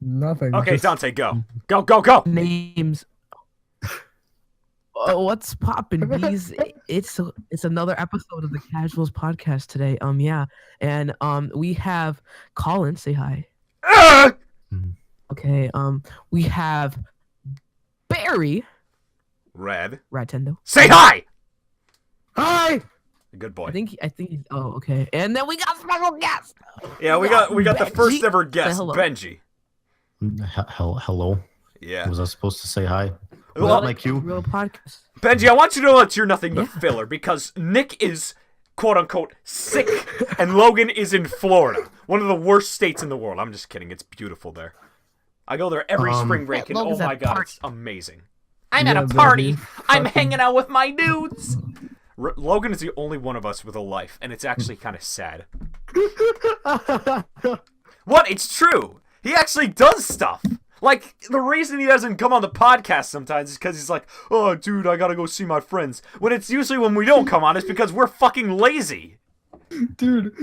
Nothing. Okay, just Dante, go. Go, go, go! Names. What's poppin', bees? It's another episode of the Casuals podcast today. Yeah, and we have Colin. Say hi. Ah! Okay. We have Barry Red. Ratendo. Say hi! Hi. Good boy. I think he's. Oh, okay. And then we got special guest. Yeah, we got the Benji. first ever guest, hello. Benji. Hello. Yeah. Was I supposed to say hi? Was Well, that my cue? Real podcast. Benji, I want you to know that you're nothing but Yeah. filler because Nick is quote unquote sick and Logan is in Florida, one of the worst states in the world. I'm just kidding. It's beautiful there. I go there every spring break and oh Logan's my at god, party. it's amazing. I'm at Yeah, a party. baby. I'm hanging out with my dudes. Logan is the only one of us with a life, and it's actually kind of sad. What? It's true. He actually does stuff. Like, the reason he doesn't come on the podcast sometimes is because he's like, oh, dude, I gotta go see my friends. When it's usually when we don't come on, it's because we're fucking lazy. dude.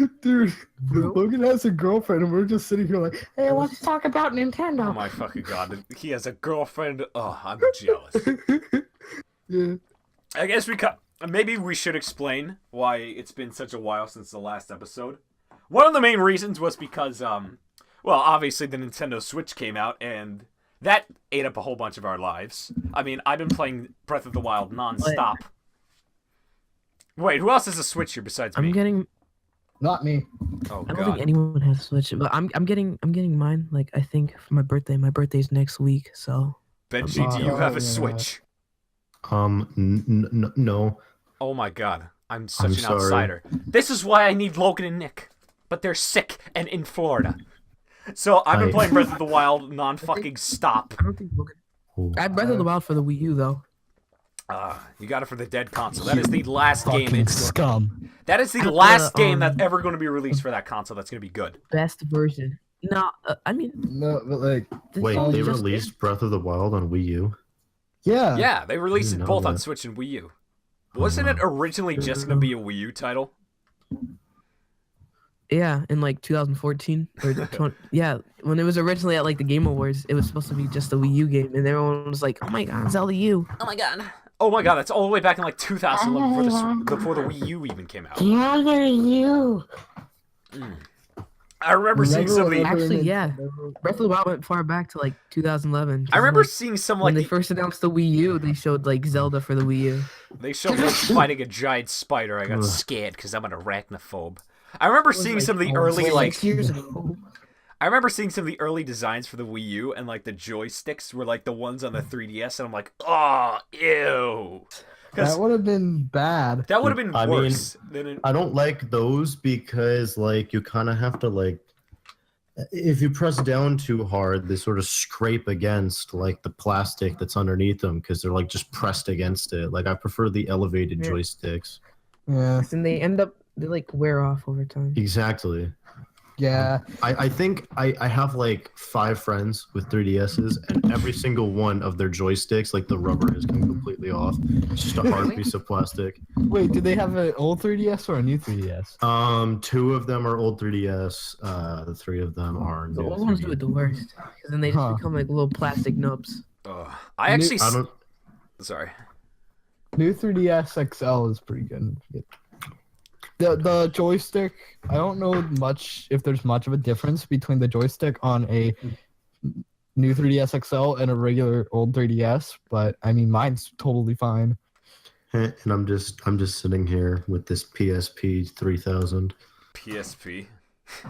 Logan has a girlfriend, and we're just sitting here like, hey, let's talk about Nintendo. Oh my fucking god. He has a girlfriend. Oh, I'm jealous. Yeah. I guess maybe we should explain why it's been such a while since the last episode. One of the main reasons was because, well, obviously the Nintendo Switch came out, and that ate up a whole bunch of our lives. I mean, I've been playing Breath of the Wild non-stop. Wait, who else has a Switch here besides me? I'm getting. Not me. Oh, I don't think God. anyone has a Switch, but I'm getting mine. Like I think for my birthday. My birthday's next week, so. Benji, do you have a yeah. Switch? No. Oh my god, I'm I'm such an sorry. outsider. This is why I need Logan and Nick. But they're sick and in Florida. So I've been playing Breath of the Wild non-fucking stop. I don't think Logan. Oh. I had Breath of the Wild for the Wii U though. You got it for the dead console. That is the last game. Fucking scum. That is the Got the, last game that's ever going to be released for that console. That's going to be good. Best version. No, I mean. No, but like, Wait, Oh, they just- released Breath of the Wild on Wii U? yeah. Yeah, they released it didn't both know on that. Switch and Wii U. Wasn't it originally just going to be a Wii U title? Yeah, in like 2014 or 20, yeah, when it was originally at like the Game Awards, it was supposed to be just a Wii U game, and everyone was like, "Oh my God, Zelda U!" Oh my god. Oh my god, that's all the way back in like 2011 before the Wii U even came out. You. I remember seeing some of the... Actually, yeah, Breath of the Wild went far back to like 2011. 'cause I remember like, seeing some when like... they first announced the Wii U, they showed like Zelda for the Wii U. They showed me fighting a giant spider. I got Ugh. scared because I'm an arachnophobe. I remember seeing like, some of the oh, early like, like 6 years ago. I remember seeing some of the early designs for the Wii U and like the joysticks were like the ones on the 3DS and I'm like, oh, ew. Because That would have been bad. that would have been I mean, worse than it. I don't like those because, like, you kind of have to, like, if you press down too hard, they sort of scrape against, like, the plastic that's underneath them because they're, like, just pressed against it. Like, I prefer the elevated Yeah. joysticks. Yeah. And they like wear off over time. Exactly. Yeah. I think I have like 5 friends with 3DSs, and every single one of their joysticks, like the rubber has come completely off. It's just a hard piece of plastic. Wait, did they have an old 3DS or a new 3DS? 2 of them are old 3DS. The 3 of them are The new old ones do it the 3DS. worst, because then they just Huh. become like little plastic nubs. I actually. I don't. Sorry. New 3DS XL is pretty good. The joystick, I don't know much if there's much of a difference between the joystick on a new 3DS XL and a regular old 3DS, but I mean mine's totally fine. And I'm just sitting here with this PSP 3000. PSP.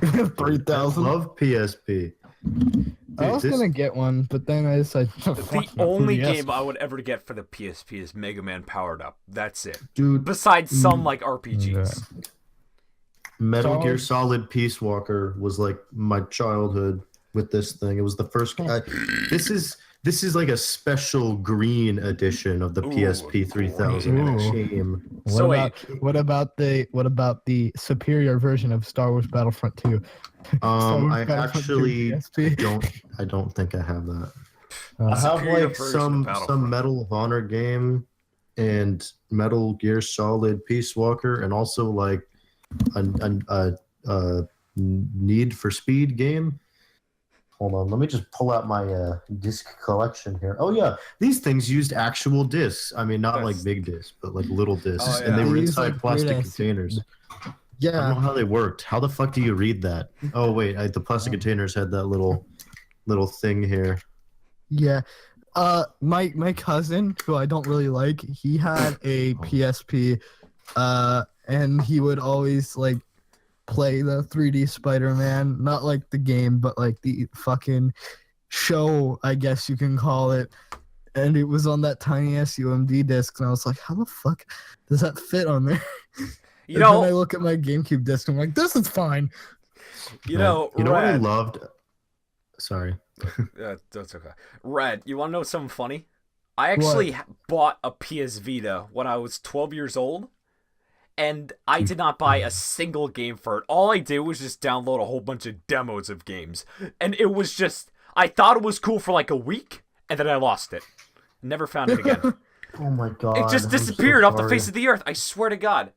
3000. Love PSP. I was this- gonna get one, but then I decided The only game I would ever get for the PSP is Mega Man Powered Up. That's it. dude. Besides some like RPGs. Metal Solid. Gear Solid Peace Walker was like my childhood with this thing. It was the first. This is like a special green edition of the Ooh, PSP 3000. Ooh. Shame. What So about what about the superior version of Star Wars Battlefront 2? Star Wars I Battlefront 2 actually PSP. I don't think I have that. Uh, I have superior like version of some Battlefront. Medal of Honor game and Metal Gear Solid Peace Walker, and also like a Need for Speed game. Hold on, let me just pull out my disc collection here. Oh yeah, these things used actual discs. I mean, not like big discs, but like little discs, Oh, and they yeah. were They use, inside like, plastic weird-ass- containers. I don't know Yeah, how they worked. How the fuck do you read that? Oh wait, the plastic containers had that little thing here. yeah. My cousin, who I don't really like, he had a PSP, and he would always like play the 3D Spider-Man, not like the game, but like the fucking show, I guess you can call it. And it was on that tiny ass UMD disc, and I was like, how the fuck does that fit on there? You And then I know, look at my GameCube disc, and I'm like, this is fine. you know, what I Red. loved? Sorry. That's okay. Red, you want to know something funny? I actually bought a PS Vita when I was 12 years old, and I did not buy a single game for it. All I did was just download a whole bunch of demos of games, and it was just, I thought it was cool for like a week, and then I lost it. Never found it again. Oh my god. It just I'm so disappeared off the sorry. face of the earth. I swear to God.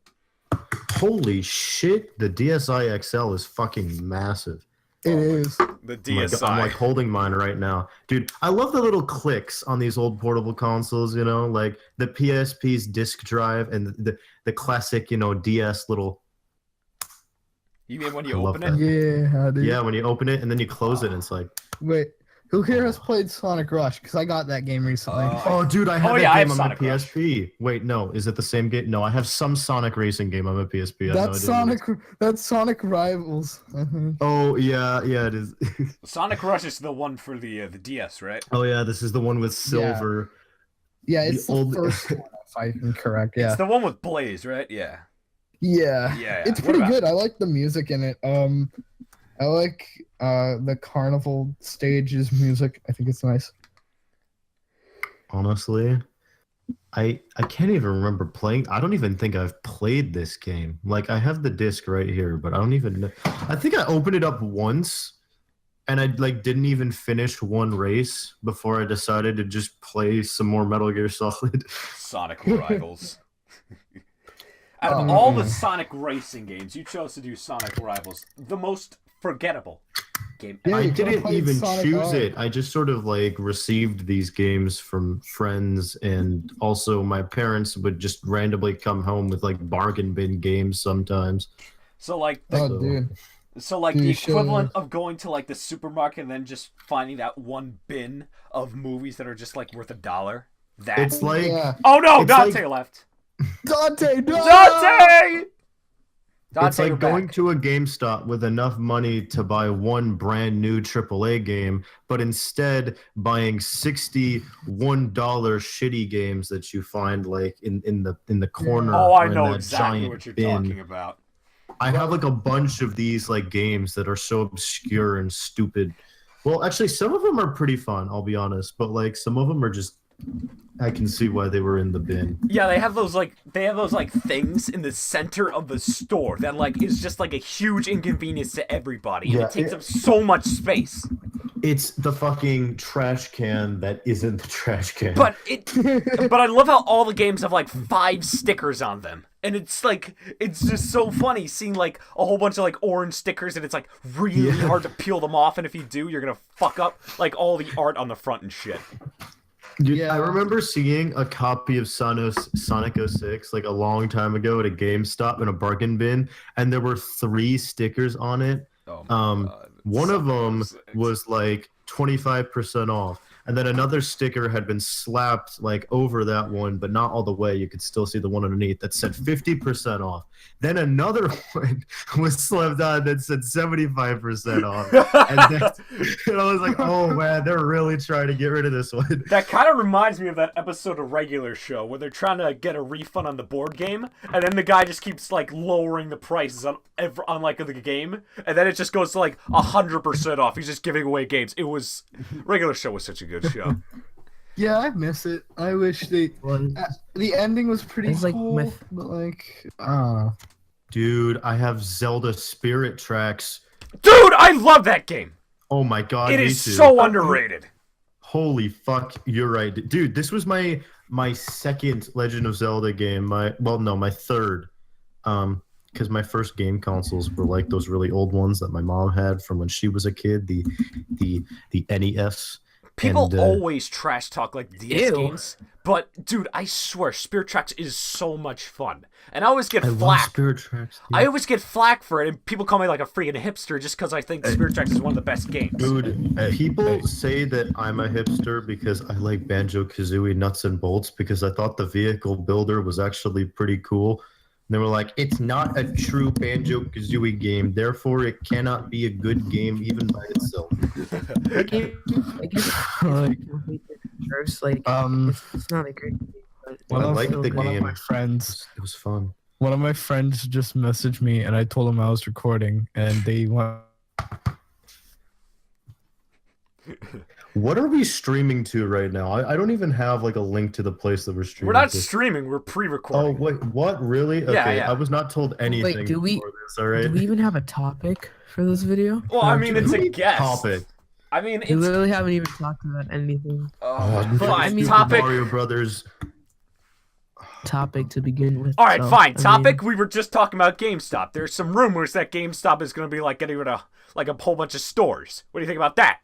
Holy shit, the DSi XL is fucking massive. It is. The Oh my God, DSi. I'm like holding mine right now. Dude, I love the little clicks on these old portable consoles, you know, like the PSP's disk drive and the classic, you know, DS little. You mean when I you love open it? that. Yeah, dude. Yeah, when you open it and then you close it and it's like. Wait, who here has played Sonic Rush? Because I got that game recently. Oh, dude, I have Oh, that yeah, I game have on my Sonic Rush. PSP. Wait, no, is it the same game? No, I have some Sonic racing game on my PSP. I have no That's idea what it is. That's Sonic Rivals. Oh yeah, it is. Sonic Rush is the one for the DS, right? Oh yeah, this is the one with silver. Yeah, it's the old- first one, if I'm correct. Yeah. It's the one with Blaze, right? Yeah. Yeah. Yeah. It's What pretty about- good. I like the music in it. I like the carnival stage's music. I think it's nice. Honestly, I can't even remember playing. I don't even think I've played this game. Like I have the disc right here, but I don't even know. I think I opened it up once and I like didn't even finish one race before I decided to just play some more Metal Gear Solid. Sonic Rivals. Out of all the Sonic racing games, you chose to do Sonic Rivals, the most forgettable game. Yeah, I you could've didn't played even Sonic choose R. it. I just sort of like received these games from friends, and also my parents would just randomly come home with like bargain bin games sometimes. So like, Oh, So- dude. the Dude, sure. equivalent of going to like the supermarket and then just finding that one bin of movies that are just like worth $1. That. It's like Yeah. Oh no, it's Dante like- left. Dante, no! Dante. Dante, it's like you're going back. to a GameStop with enough money to buy one brand new AAA game, but instead buying $61 shitty games that you find like in the corner. Oh, I or in know that exactly giant what you're bin. talking about. I have like a bunch of these like games that are so obscure and stupid. Well, actually, some of them are pretty fun. I'll be honest, but like some of them are just. I can see why they were in the bin. Yeah, they have those things in the center of the store that like is just like a huge inconvenience to everybody. And Yeah, it takes it- up so much space. It's the fucking trash can that isn't the trash can. But I love how all the games have like 5 stickers on them. And it's like it's just so funny seeing like a whole bunch of like orange stickers, and it's like really Yeah. hard to peel them off, and if you do, you're gonna fuck up like all the art on the front and shit. Dude, Yeah. I remember seeing a copy of Sonic 06 like a long time ago at a GameStop in a bargain bin, and there were 3 stickers on it. Oh One of them was like 25% off, and then another sticker had been slapped like over that one, but not all the way. You could still see the one underneath that said 50% off. Then another one was slapped on that said 75% off. And I was like, oh man, they're really trying to get rid of this one. That kind of reminds me of that episode of Regular Show where they're trying to get a refund on the board game, and then the guy just keeps like lowering the prices on like the game, and then it just goes to like 100% off. He's just giving away games. It was Regular Show was such a good show. Yeah, I miss it. I wish the ending was pretty It's like cool, my- but like, Dude, I have Zelda Spirit Tracks. Dude, I love that game. Oh my god, It me is too. so underrated. Holy fuck, you're right, dude. This was my second Legend of Zelda game. My third. because my first game consoles were like those really old ones that my mom had from when she was a kid, the NES. People And, always trash talk like DS Ew. games, but dude, I swear, Spirit Tracks is so much fun, and I always get I love flack. Spirit Tracks. Dude. I always get flack for it, and people call me like a freaking hipster just because I think Spirit Tracks is one of the best games. Dude, people say that I'm a hipster because I like Banjo-Kazooie nuts and bolts because I thought the vehicle builder was actually pretty cool. And they were like, it's not a true Banjo-Kazooie game, therefore it cannot be a good game even by itself. That game, Like, like um, it's not a great game, but one I of, like the one of game. my friends, It was fun. one of my friends just messaged me, and I told him I was recording, and they want. What are we streaming to right now? I don't even have like a link to the place that we're streaming. We're not to. streaming; we're pre-recording. Oh wait, what? Really? Okay, Yeah. I was not told anything do we- before this. All right. do we even have a topic for this video? Well, I mean, it's a guess. Topic. I mean, We it's literally haven't even talked about anything. fine. mean- Topic. Mario Brothers. Topic to begin with. All right, so, fine. I Topic. mean, We were just talking about GameStop. There's some rumors that GameStop is going to be like getting rid of like a whole bunch of stores. What do you think about that?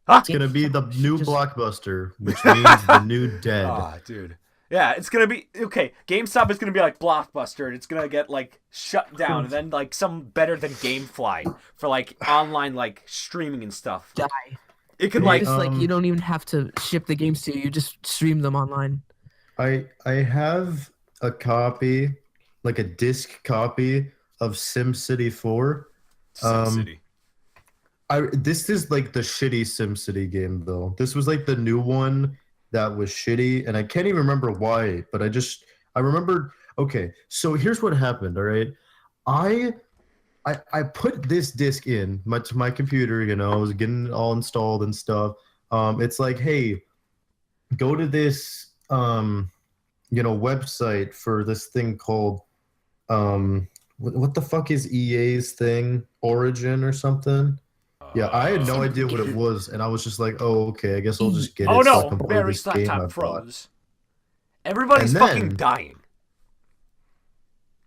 Huh? It's gonna be the new Just- Blockbuster, which means the new dead. Ah, dude. Yeah, it's gonna be okay. GameStop is gonna be like Blockbuster, and it's gonna get like shut down, and then like some better than GameFly for like online like streaming and stuff. die. It could It's like just like you don't even have to ship the games to you. You just stream them online. I have a copy, like a disc copy of SimCity 4. SimCity. This is like the shitty SimCity game though. This was like the new one that was shitty, and I can't even remember why. But I remembered. Okay, so here's what happened. All right, I put this disc in to my computer. You know, I was getting it all installed and stuff. It's like, hey, go to this website for this thing called what the fuck is EA's thing? Origin or something? Yeah, I had no idea what it was, and I was just like, "Oh, okay, I guess I'll just get it." Oh so I no, can play Barry this game I Slaptime bought. froze. Everybody's And fucking then- dying.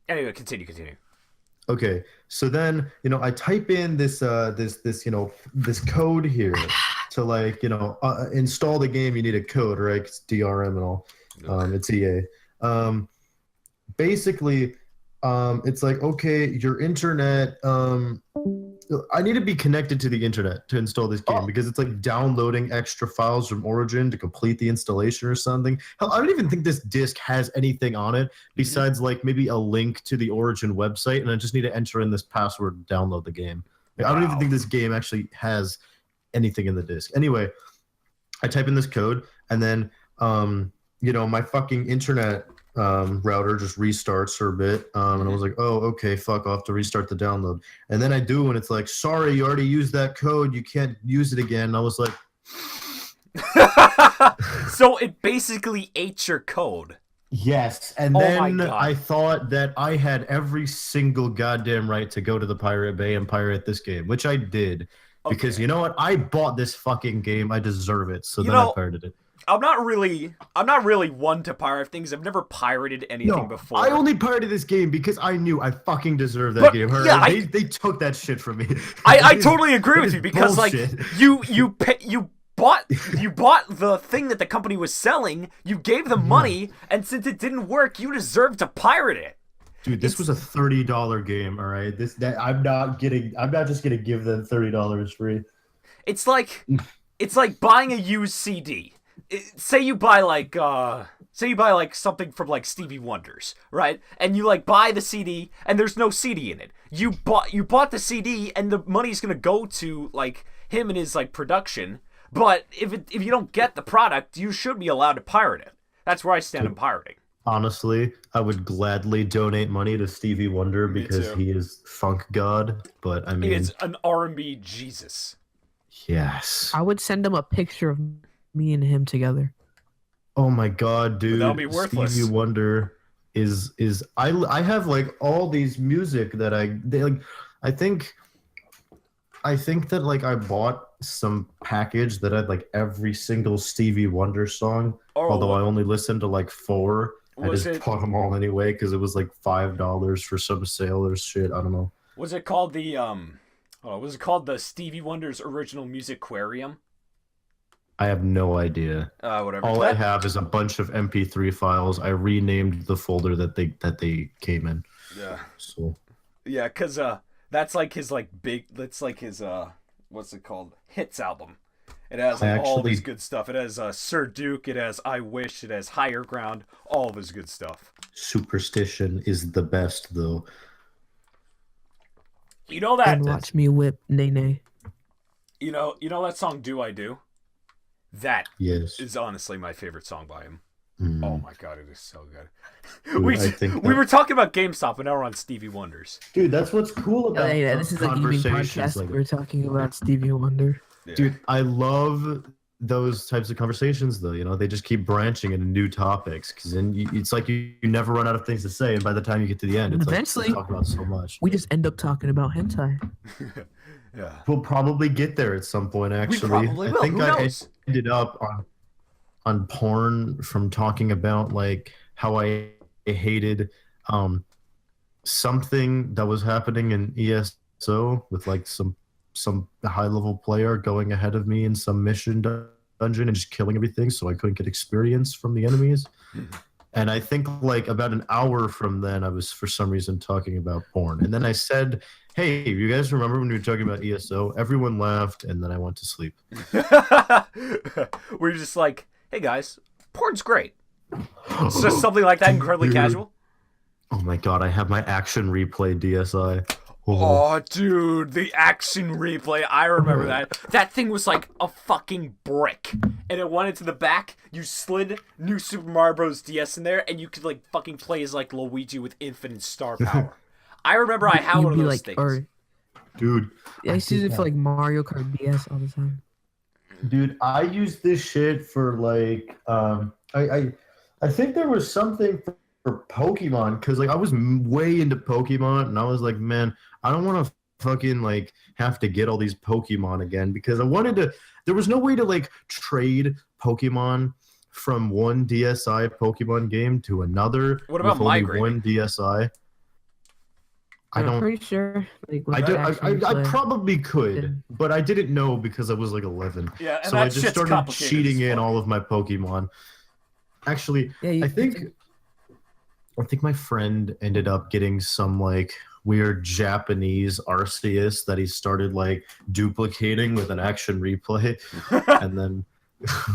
Anyway, continue. Okay, so then I type in this code here to install the game. You need a code, right? It's DRM and all. It's EA. Basically, it's like, okay, your internet. I need to be connected to the internet to install this game because it's like downloading extra files from Origin to complete the installation or something. Hell, I don't even think this disc has anything on it besides like maybe a link to the Origin website, and I just need to enter in this password to download the game. Like, I don't even think this game actually has anything in the disc. Anyway, I type in this code, and then my fucking internet router just restarts for a bit, and I was like, oh, okay, fuck, I'll have to restart the download. And then I do, and it's like, sorry, you already used that code, you can't use it again. And I was like, So it basically ate your code. yes. And Oh my then God. I thought that I had every single goddamn right to go to the Pirate Bay and pirate this game, which I did. Because you know what? I bought this fucking game. I deserve it. So then I pirated it. I'm not really one to pirate things. I've never pirated anything before. I only pirated this game because I knew I fucking deserved that But, game. yeah, Right? They took that shit from me. I totally agree with is you because bullshit. like you bought the thing that the company was selling. You gave them money, and since it didn't work, you deserve to pirate it. Dude, this was a $30 game. All right, I'm not just gonna give them $30 free. It's like buying a used CD. Say you buy like something from like Stevie Wonder's, right? And you like buy the CD and there's no CD in it. You bought the CD and the money's gonna go to like him and his like production. But if you don't get the product, you should be allowed to pirate it. That's where I stand on pirating. Honestly, I would gladly donate money to Stevie Wonder because too. he is funk god. But I mean, He is an R&B Jesus. yes. I would send him a picture of me and him together. Oh my god, dude! That'll be worthless. Stevie Wonder is I have like all these music that I think that like I bought some package that had like every single Stevie Wonder song, although I only listened to like 4. I just bought them all anyway because it was like $5 for some sale or shit. I don't know. Was it called the was it called the Stevie Wonder's Original Musicquarium? I have no idea. Whatever. All I have is a bunch of MP3 files. I renamed the folder that they came in. Yeah. So. Yeah, cause that's like his that's like his what's it called? Hits album. It has all of his good stuff. It has Sir Duke. It has I Wish. It has Higher Ground. All of his good stuff. Superstition is the best, though. You know that. And watch me whip nay nay. You know that song "Do I Do." That is honestly my favorite song by him. Oh my god, it is so good. Dude, we were talking about GameStop, and now we're on Stevie Wonder's. Dude, that's what's cool about this is an evening podcast. like we're talking about Stevie Wonder. Yeah. Dude, I love those types of conversations, though. You know, they just keep branching into new topics because then it's like you never run out of things to say, and by the time you get to the end, it's eventually like, talk about so much. We just end up talking about hentai. Yeah, we'll probably get there at some point. Actually, we probably will. I think Who knows? ended up on porn from talking about like how I hated something that was happening in ESO with like some high level player going ahead of me in some mission dungeon and just killing everything, so I couldn't get experience from the enemies. And I think like about an hour from then, I was for some reason talking about porn, and then I said, "Hey, you guys remember when we were talking about ESO?" Everyone laughed, and then I went to sleep. We're just like, hey guys, porn's great. It's just something like that, incredibly casual. Oh my god, I have my action replay DSi. Oh, dude, the action replay. I remember that. That thing was like a fucking brick. And it went into the back. You slid New Super Mario Bros. DS in there, and you could like fucking play as like Luigi with infinite star power. I remember I had one of those things. Dude. Yeah, I used to use it for like Mario Kart DS all the time. Dude, I used this shit for like I think there was something for Pokemon, because like I was way into Pokemon, and I was like, man, I don't want to fucking like have to get all these Pokemon again, because I wanted to. There was no way to like trade Pokemon from one DSi Pokemon game to another. What about migrating? One DSi. I'm pretty sure. Like, I probably could, but I didn't know because I was like 11. Yeah, and so I just started cheating in all of my Pokemon. Actually, I think my friend ended up getting some like weird Japanese Arceus that he started like duplicating with an action replay, and then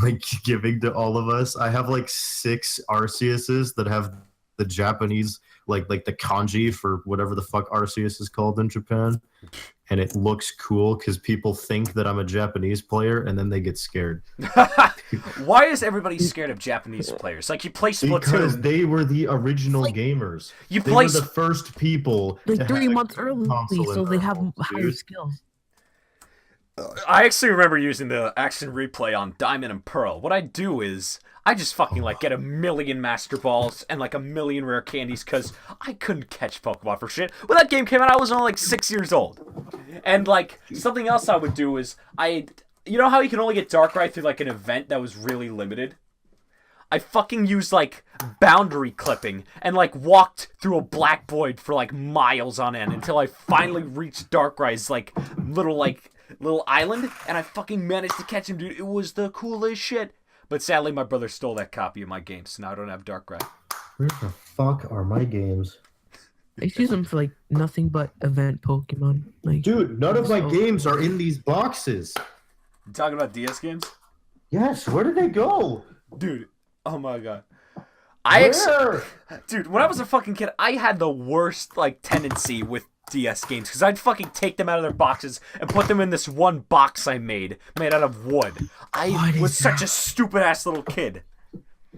like giving to all of us. I have like 6 Arceuses that have the Japanese like the kanji for whatever the fuck Arceus is called in Japan, and it looks cool because people think that I'm a Japanese player and then they get scared. Why is everybody scared of Japanese players? Like, you play Splatoon because they were the original gamers. They were the first people like 3 months early, so they have higher skills. I actually remember using the action replay on Diamond and Pearl. What I do is I just fucking like get 1,000,000 Master Balls and like 1,000,000 rare candies because I couldn't catch Pokemon for shit. When that game came out, I was only like 6 years old. And like something else I would do is you know how you can only get Darkrai through like an event that was really limited? I fucking used like boundary clipping and like walked through a black void for like miles on end until I finally reached Darkrai's like little island, and I fucking managed to catch him, dude. It was the coolest shit. But sadly, my brother stole that copy of my game, so now I don't have Darkrai. Where the fuck are my games? I use them for like nothing but event Pokemon. Like, dude, none of my games are in these boxes. You talking about DS games? Yes. Where did they go, dude? Oh my god. Dude, when I was a fucking kid, I had the worst like tendency with DS games because I'd fucking take them out of their boxes and put them in this one box I made out of wood. I was such a stupid ass little kid.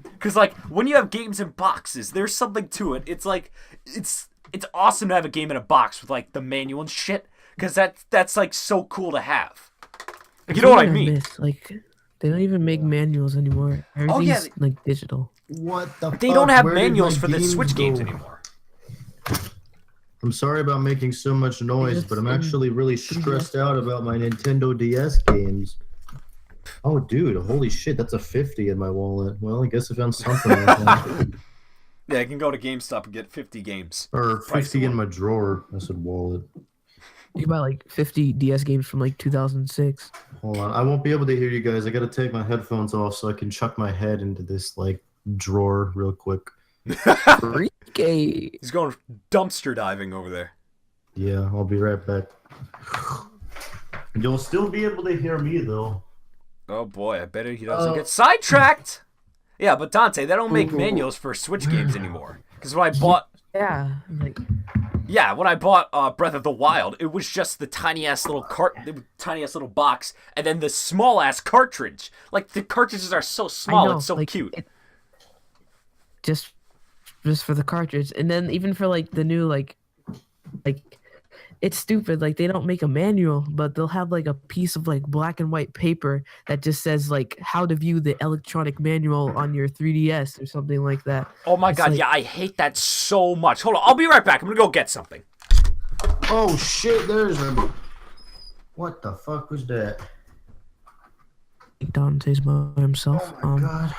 Because like when you have games in boxes, there's something to it. It's like it's awesome to have a game in a box with like the manual and shit, because that's like so cool to have. Like, you know what I mean? Like, they don't even make manuals anymore. Everything's like digital. What the? They don't have manuals for the Switch games anymore. I'm sorry about making so much noise, but I'm actually really stressed out about my Nintendo DS games. Oh, dude, holy shit, that's a 50 in my wallet. Well, I guess I found something. Yeah, I can go to GameStop and get 50 games. Or Price 50 in one. my drawer. I said wallet. You can buy like 50 DS games from like 2006. Hold on. I won't be able to hear you guys. I gotta take my headphones off so I can chuck my head into this like drawer real quick. Freaky. He's going dumpster diving over there. Yeah, I'll be right back. You'll still be able to hear me though. Oh boy, I bet he doesn't get sidetracked. Yeah, but Dante, they don't make manuals for Switch games anymore. Because when I bought, Yeah. Like, when I bought Breath of the Wild, it was just the tiny ass little tiny ass little box, and then the small ass cartridge. Like the cartridges are so small, know, it's so like, cute. Just for the cartridge, and then even for like the new like it's stupid. Like they don't make a manual, but they'll have like a piece of like black and white paper that just says like how to view the electronic manual on your 3DS or something like that. Oh my It's god, like- yeah, I hate that so much. Hold on, I'll be right back. I'm gonna go get something. Oh shit, there's a... What the fuck was that? Dante's by himself. Oh my god.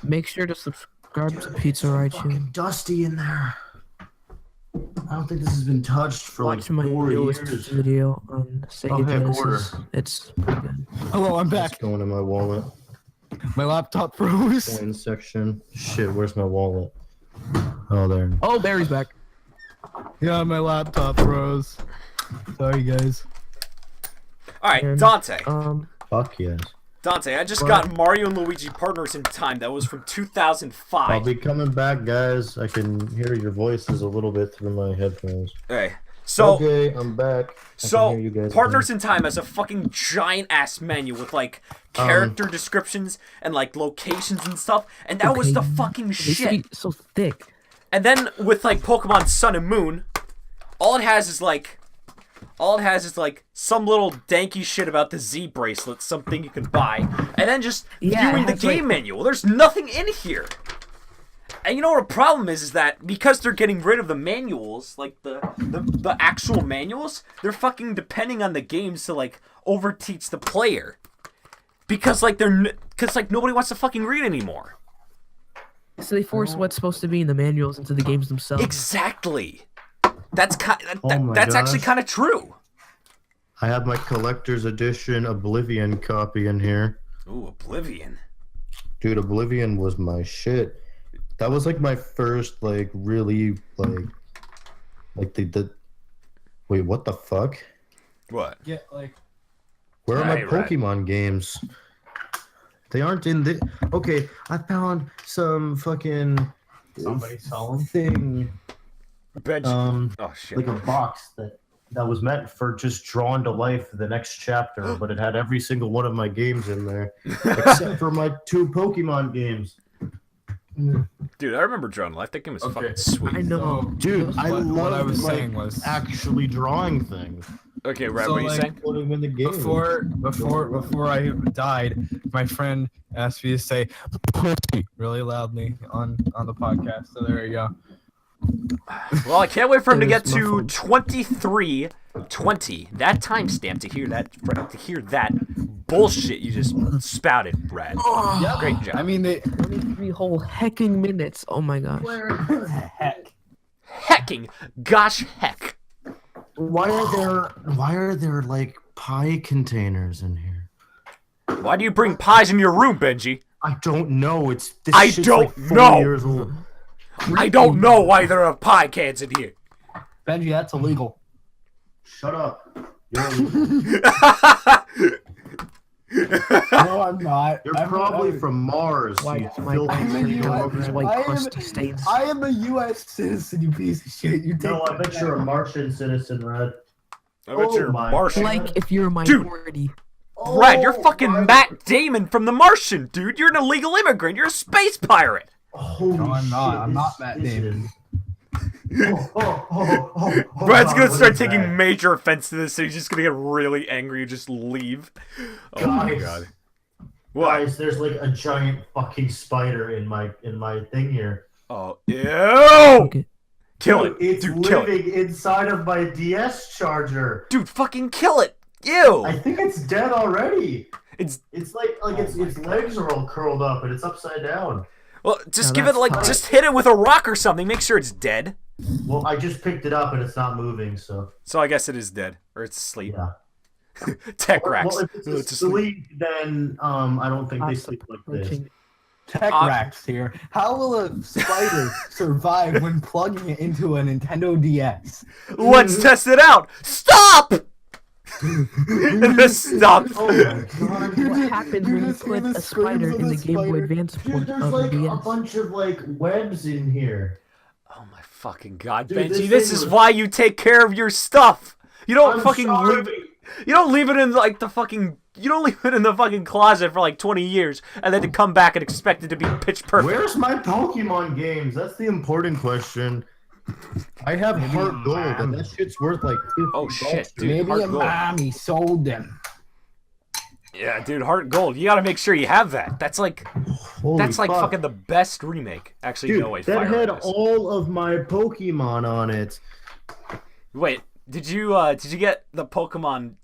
Make sure to subscribe to Pizza Right Fucking dusty in there. I don't think this has been touched for Watch like my 4 newest years. video on Sega Oh, heck, Genesis. It's pretty good. Hello, I'm It's back. going in my wallet. My laptop froze. Coin section. Shit, where's my wallet? Oh, there. Oh, Barry's back. Yeah, my laptop froze. Sorry, guys. Alright, And, Dante. Fuck yes. Dante, I just got Mario and Luigi Partners in Time. That was from 2005. I'll be coming back, guys. I can hear your voices a little bit through my headphones. Okay, so Okay, I'm back. I can hear you guys Partners again. in Time has a fucking giant ass menu with like character descriptions and like locations and stuff, and that was the Okay. fucking They should shit. be so thick. And then with like Pokemon Sun and Moon, all it has is like some little danky shit about the Z bracelet, something you can buy, and then just Yeah, viewing it the has, game manual. There's nothing in here. And you know what the problem is that because they're getting rid of the manuals, like the actual manuals, they're fucking depending on the games to like overteach the player. Because like nobody wants to fucking read anymore. So they force what's supposed to be in the manuals into the games themselves. Exactly. That's Oh my that's actually gosh. kind of true. I have my collector's edition Oblivion copy in here. Ooh, Oblivion. Dude, Oblivion was my shit. That was like my first like really like the wait, what the fuck? What? Yeah, like Where are my Right, right. Pokemon games? They aren't in the. Okay, I found some fucking somebody saw them. thing. Benji. Oh shit. Like a box that was meant for just drawn to life the next chapter, but it had every single one of my games in there, except for my 2 Pokemon games. Dude, I remember Drone Life. That game was Okay. fucking sweet. I know. Dude, I love what I was saying was actually drawing things. Okay, Red, So, what are you like, saying? Putting them in the game. before I died, my friend asked me to say "pussy" really loudly on the podcast. So there you go. Well, I can't wait for him to There's get my to phone. 23:20. That timestamp to hear that bullshit you just spouted, Brad. Yeah, Great job. I mean, they 23 whole hecking minutes. Oh my gosh. heck. Hecking, gosh heck. Why are there like pie containers in here? Why do you bring pies in your room, Benji? I don't know. This I shit's don't like 4 know. years old. I don't know why there are pie cans in here. Benji, that's illegal. Shut up. No, I'm not. You're I'm probably from Mars. Why you is my filthy face thing. kind of these white I am- crusty stains? I am a U.S. citizen, you piece of shit. You take No, I bet you're a Martian citizen, Red. I bet Oh you're my Martian. Like if you're a Dude. minority. Brad, you're fucking my- Matt Damon from The Martian, dude. You're an illegal immigrant. You're a space pirate. Holy No, I'm not. shit, I'm not Matt this Damon. is- Oh, Brad's God, gonna what start is taking that? major offense to this, so he's just gonna get really angry and just leave. Oh my Guys. god. What? Guys, there's like a giant fucking spider in my thing here. Oh, ew! Okay. Kill it. It's Dude, kill it. living inside of my DS charger. Dude, fucking kill it. Ew! I think it's dead already. It's It's like its legs are all curled up and it's upside down. Well, just No, give it that's like, fine. just hit it with a rock or something. Make sure it's dead. Well, I just picked it up and it's not moving, so So I guess it is dead, or it's asleep. yeah. Tech racks. Well, if it's Oh, it's asleep. asleep, then I don't think they Stop sleep like this. approaching. Tech Racks here. How will a spider survive when plugging it into a Nintendo DS? Let's test it out. Stop. Stop. Oh my god. What happens when you just hear put the a spider screams of in the the Game Boy spider. Advance Dude, port there's of like the a DS? bunch of like webs in here. Oh my fucking god, Dude, Benji! this This thing is was- why you take care of your stuff. You don't I'm fucking sorry. leave it. You don't leave it in like the fucking. You don't leave it in the fucking closet for like 20 years and then to come back and expect it to be pitch perfect. Where's my Pokemon games? That's the important question. I have Heart Gold, and that shit's worth like 50 Oh, shit, bucks, dude. Maybe Heart a Gold. mommy sold them. Yeah, dude, Heart Gold. You gotta make sure you have that. That's like Holy fuck. fucking the best remake. Actually, Dude, no way. that Fire had Red is. all of my Pokemon on it. Wait, did you get the Pokemon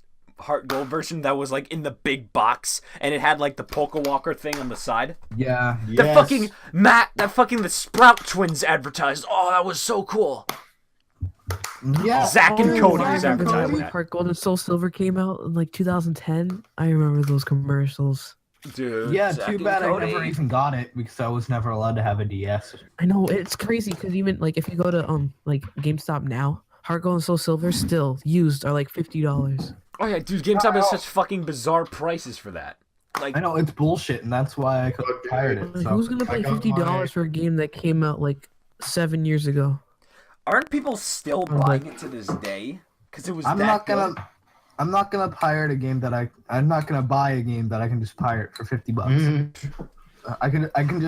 Heart Gold version that was like in the big box and it had like the Poke Walker thing on the side? Yeah. The Yes. fucking the Sprout Twins advertised. Oh, that was so cool. Yeah. Zack and Oh, Cody I was remember advertising when that. Heart Gold and Soul Silver came out in like 2010. I remember those commercials. Dude. Yeah, Zack too and bad I Cody. never even got it because I was never allowed to have a DS. I know it's crazy because even like if you go to like GameStop now, Heart Gold and Soul Silver still used are like $50. Oh yeah, dude, GameStop has such fucking bizarre prices for that. Like I know it's bullshit, and that's why I Okay. acquired it. Like, So. who's gonna pay I got $50 for a game that came out like 7 years ago? aren't people still I'm buying like- it to this day? Because it was I'm that not good? gonna. I'm not gonna pirate a game that I'm not gonna buy a game that I can just pirate for $50. Mhm. I can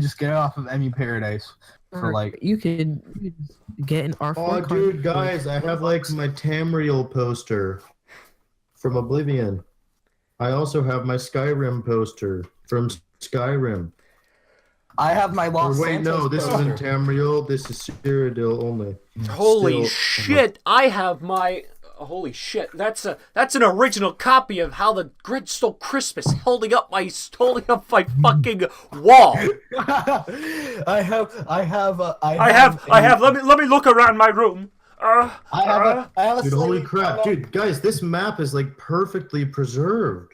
just get it off of Emu Paradise for Or like. you could get an R4 Oh, card dude, for guys, I have like my Tamriel poster from Oblivion. I also have my Skyrim poster from Skyrim. I have my Or Los wait, Santos no, this poster. isn't Tamriel. This is Cyrodiil only. Holy Still- shit! I have my. Holy shit! That's an original copy of how the Grinch Stole Christmas, holding up my fucking wall. I have. Let me look around my room. I have a. Dude, holy sleeve crap. from a- Dude, guys, this map is like perfectly preserved.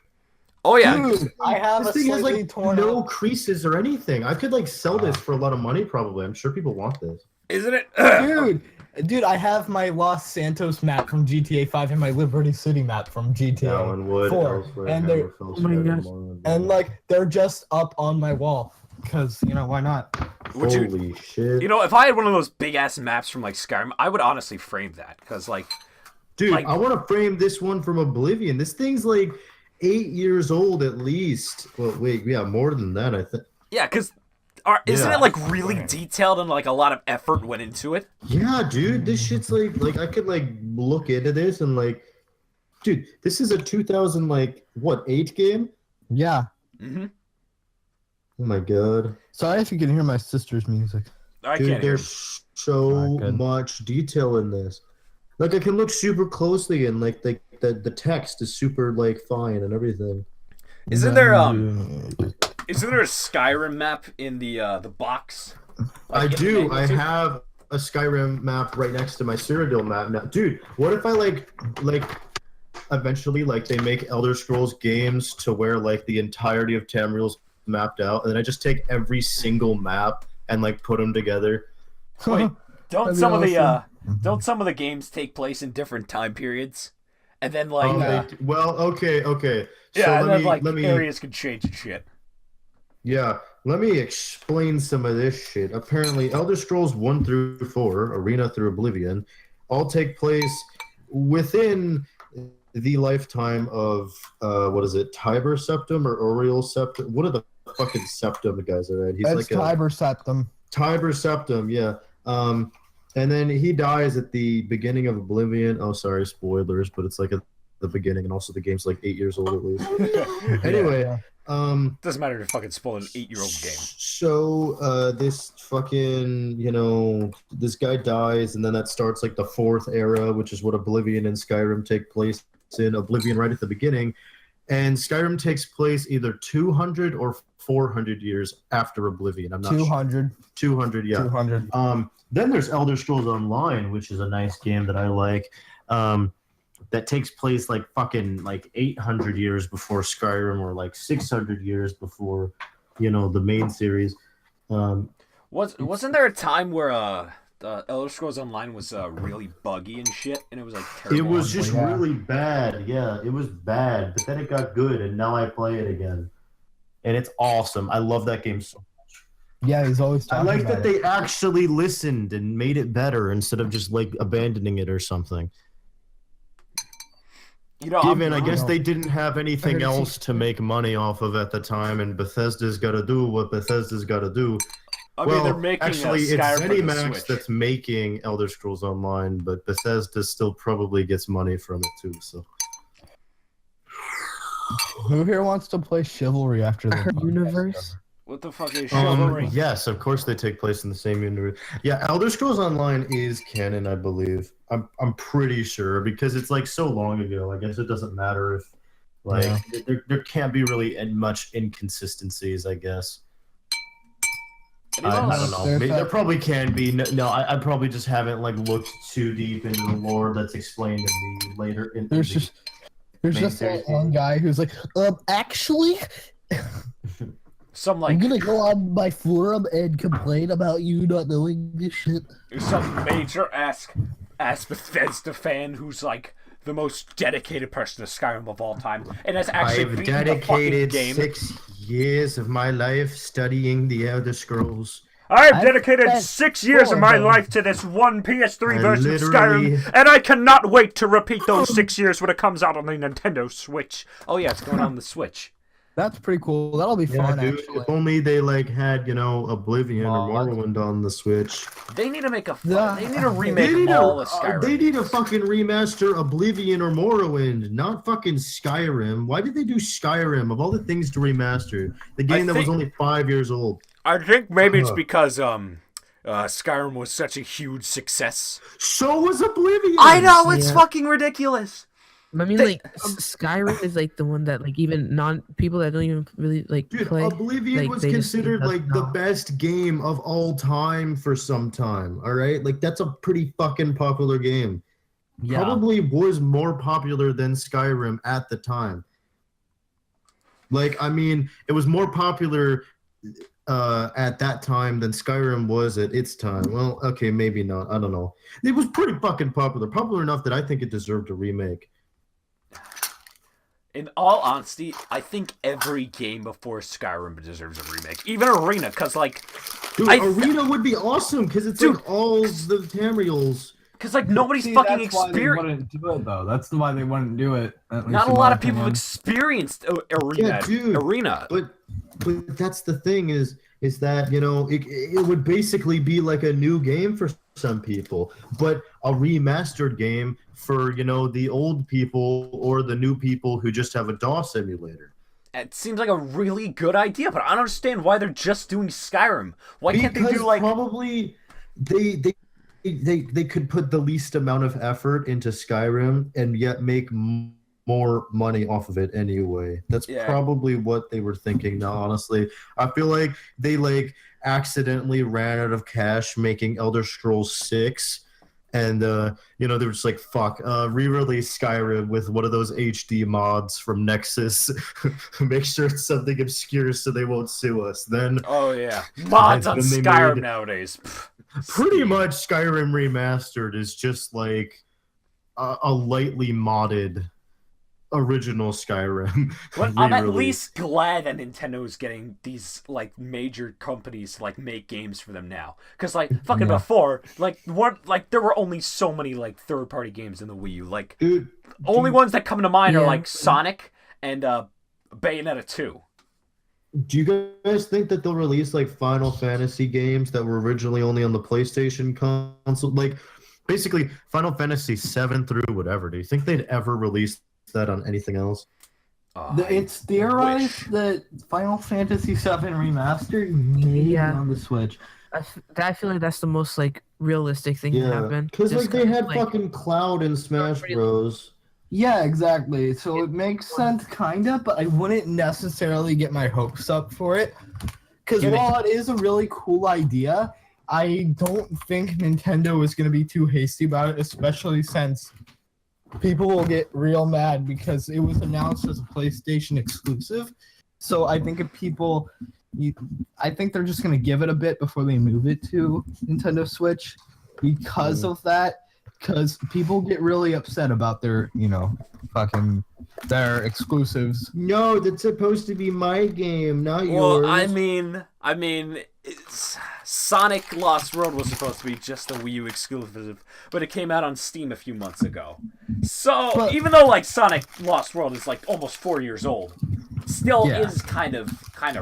Oh yeah, Dude, I have This a thing has slightly like torn no up. creases or anything. I could like sell this for a lot of money probably. I'm sure people want this. isn't it? Dude, I have my Los Santos map from GTA 5 and my Liberty City map from GTA Allen Wood, 4, Ellsworth, and they're Hammerfell, my Skyrim, gosh. Morrowind. and like they're just up on my wall because why not? Would you? Holy shit. You know, if I had one of those big ass maps from like Skyrim, I would honestly frame that because like. Dude, like- I want to frame this one from Oblivion. This thing's like 8 years old at least. Well, wait, yeah, more than that, I think. Yeah, because isn't Yeah. it like really detailed and like a lot of effort went into it? Yeah, dude, this shit's like I could like look into this and like, dude, this is a 2000 like what 8 game? Yeah. Mm-hmm. Oh my god, Sorry if you can hear my sister's music. I dude, can't hear. there's so good. much detail in this. Like I can look super closely and like the text is super like fine and everything. Isn't there isn't there a Skyrim map in the box? I Like, in the do. manual I too? have a Skyrim map right next to my Cyrodiil map now. Dude, what if I like eventually like they make Elder Scrolls games to where like the entirety of Tamriel's mapped out, and then I just take every single map and like put them together. Wait, don't That'd be some of the awesome. don't some of the games take place in different time periods? And then like Oh, yeah. well, okay. yeah, So and then like let me areas can change and shit. yeah, let me explain some of this shit. Apparently, Elder Scrolls 1 through 4, Arena through Oblivion, all take place within the lifetime of what is it, Tiber Septim or Oriel Septim? What are the fucking Septim guys are at? He's It's like a Tiber Septim. Tiber Septim, yeah. And then he dies at the beginning of Oblivion. Oh, sorry, spoilers, but it's like at the beginning, and also the game's like 8 years old at least. Anyway, Doesn't matter to fucking spoil an 8-year-old game. So this fucking, this guy dies, and then that starts like the 4th era, which is what Oblivion and Skyrim take place in. Oblivion right at the beginning, and Skyrim takes place either 200 or 400 years after Oblivion. I'm not 200. sure. 200, yeah. 200. Then there's Elder Scrolls Online, which is a nice game that I like. That takes place like fucking like 800 years before Skyrim, or like 600 years before, the main series. Wasn't there a time where Elder Scrolls Online was really buggy and shit, and it was like terrible? It was just really bad. Yeah, it was bad, but then it got good, and now I play it again, and it's awesome. I love that game so much. Yeah, he's always I talking like about that it. they actually listened and made it better instead of just like abandoning it or something. Given, I guess they didn't have anything else to make money off of at the time, and Bethesda's got to do what Bethesda's got to do. I mean, they're making actually, it's Skyrim for the ZeniMax Switch. that's making Elder Scrolls Online, but Bethesda still probably gets money from it too. So, Who here wants to play Chivalry after the Universe? What the fuck is Chivalry? yes, of course they take place in the same universe. Yeah, Elder Scrolls Online is canon, I believe. I'm pretty sure, because it's like so long ago. I guess it doesn't matter if there can't be really much inconsistencies, I guess. I don't know. There probably can be. No, I probably just haven't like looked too deep into the lore that's explained to me later. There's just that one guy who's like, actually, Some I'm gonna go on my forum and complain about you not knowing this shit. some major ass Bethesda fan who's like the most dedicated person to Skyrim of all time, and has actually I've beaten the fucking dedicated game. 6 years of my life studying the Elder Scrolls. I've dedicated spent 6 years of my 4 of them. life to this one PS3 I version of literally- Skyrim, and I cannot wait to repeat those 6 years when it comes out on the Nintendo Switch. Oh yeah, it's going on the Switch. That's pretty cool. That'll be Yeah, fun, dude. actually. If only they like had Oblivion or Mod. Morrowind on the Switch. They need to make a Yeah. they need to remake all of Skyrim. They need to fucking remaster Oblivion or Morrowind, not fucking Skyrim. Why did they do Skyrim of all the things to remaster? The game that was only 5 years old. I think maybe it's because Skyrim was such a huge success. So was Oblivion. I know, it's Yeah. fucking ridiculous. I mean, like Skyrim is like the one that like even people that don't even really like Dude, play. Oblivion like, was they just considered think like that's the best game of all time for some time. All right, like that's a pretty fucking popular game. Yeah. Probably was more popular than Skyrim at the time. Like, I mean, it was more popular at that time than Skyrim was at its time. Well, okay, maybe not. I don't know. It was pretty fucking popular. Popular enough that I think it deserved a remake. In all honesty, I think every game before Skyrim deserves a remake. Even Arena, because, like... Dude, Arena would be awesome, because it's like all the Tamriels. Because, like, nobody's See, fucking that's why they experienced... wouldn't do it, though. That's why they wouldn't do it. Not a lot of people have experienced Arena. Yeah, dude. Arena. But that's the thing is that, it would basically be like a new game for some people, but a remastered game for, the old people or the new people who just have a DOS emulator. It seems like a really good idea, but I don't understand why they're just doing Skyrim. Why can't they Because do, like... probably they could put the least amount of effort into Skyrim and yet make more money off of it anyway. That's probably what they were thinking. Now, honestly, I feel like they accidentally ran out of cash making Elder Scrolls 6, and they were just like, fuck, re-release Skyrim with one of those HD mods from Nexus. Make sure it's something obscure so they won't sue us. Then Oh yeah, mods on then they Skyrim made- nowadays. Pfft, pretty Steve. much Skyrim Remastered is just like a lightly modded original Skyrim. But I'm at re-release. least glad that Nintendo is getting these like major companies to like make games for them now. Because like fucking before, there were only so many like third-party games in the Wii U. Like Dude, only ones that come to mind are Yeah. like Sonic and Bayonetta 2. do you guys think that they'll release like Final Fantasy games that were originally only on the PlayStation console? Like basically Final Fantasy 7 through whatever. Do you think they'd ever release that on anything else? It's theorized that Final Fantasy VII Remastered may be on the Switch. I feel like that's the most like realistic thing to happen. because Just like they had like, fucking Cloud in Smash Bros. Yeah, exactly. So it makes sense, kinda, but I wouldn't necessarily get my hopes up for it. Because while it is a really cool idea, I don't think Nintendo is going to be too hasty about it, especially since people will get real mad because it was announced as a PlayStation exclusive. So I think if people, I think they're just going to give it a bit before they move it to Nintendo Switch because of that. Because people get really upset about their, fucking their exclusives. No, that's supposed to be my game, not Well, yours. I mean, Sonic Lost World was supposed to be just a Wii U exclusive, but it came out on Steam a few months ago. So even though like Sonic Lost World is like almost 4 years old, still is kind of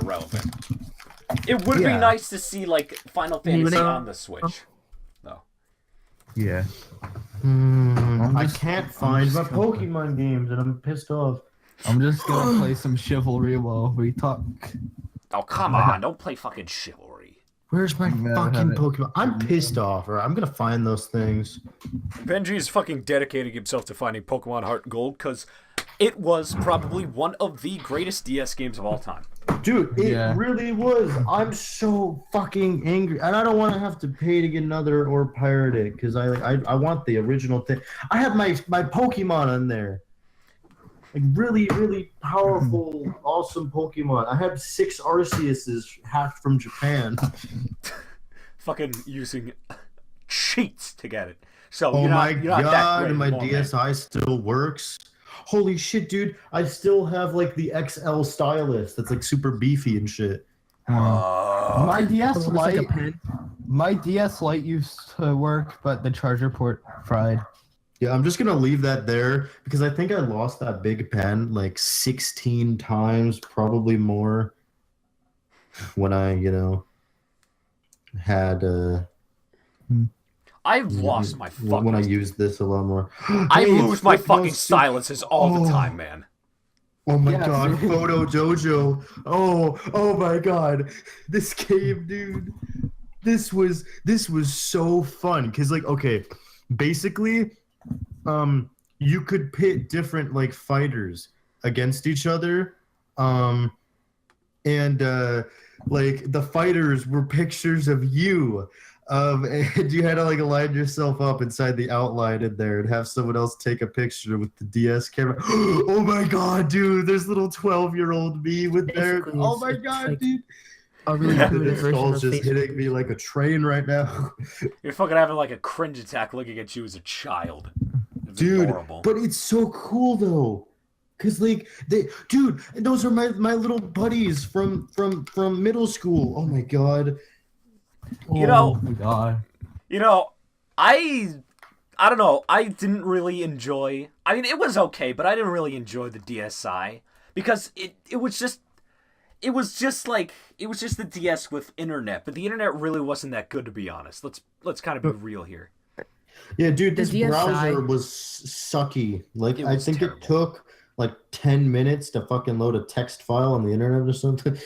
relevant. It would be nice to see like Final Fantasy on the Switch, though. Yeah. I can't find my Pokemon games, and I'm pissed off. I'm just gonna play some Chivalry while we talk. Oh, come on, don't play fucking Chivalry. Where's my fucking Pokemon? I'm pissed off, or I'm gonna find those things. Benji is fucking dedicating himself to finding Pokemon Heart and Gold because it was probably one of the greatest DS games of all time. Dude, it really was. I'm so fucking angry, and I don't want to have to pay to get another or pirate it because I want the original thing. I have my Pokemon on there, like really really powerful, awesome Pokemon. I have 6 Arceuses hatched from Japan. Fucking using cheats to get it. So Oh you're my not that god, great and my anymore, man. DSi still works. Holy shit, dude! I still have like the XL stylus that's like super beefy and shit. My DS Looks like a Lite, pen. my DS Lite used to work, but the charger port fried. Yeah, I'm just gonna leave that there because I think I lost that big pen like 16 times, probably more, when I, had I've lost my fucking. when I used this a lot more. I Hey, lose my it's fucking Footnote silences all the time, man. Oh my Yeah, god, dude. Photo Dojo. Oh my god. This game, dude. This was so fun cuz like okay, basically you could pit different like fighters against each other. And like the fighters were pictures of you. And you had to like line yourself up inside the outline in there and have someone else take a picture with the DS camera. Oh my god, dude! There's little 12-year-old me with their. Basically, Oh my it's god, like dude! a really The primitive version skull's of just Facebook. hitting me like a train right now. You're fucking having like a cringe attack looking at you as a child. It's Dude, adorable. but it's so cool though. Cause like dude, those are my little buddies from middle school. Oh my god. You know- Oh my god. I don't know. I didn't really enjoy. I mean, it was okay, but I didn't really enjoy the DSi because it was just the DS with internet, but the internet really wasn't that good, to be honest. Let's kind of be real here. Yeah, dude, The this DSi browser was sucky. Like It I was think terrible. it took like 10 minutes to fucking load a text file on the internet or something.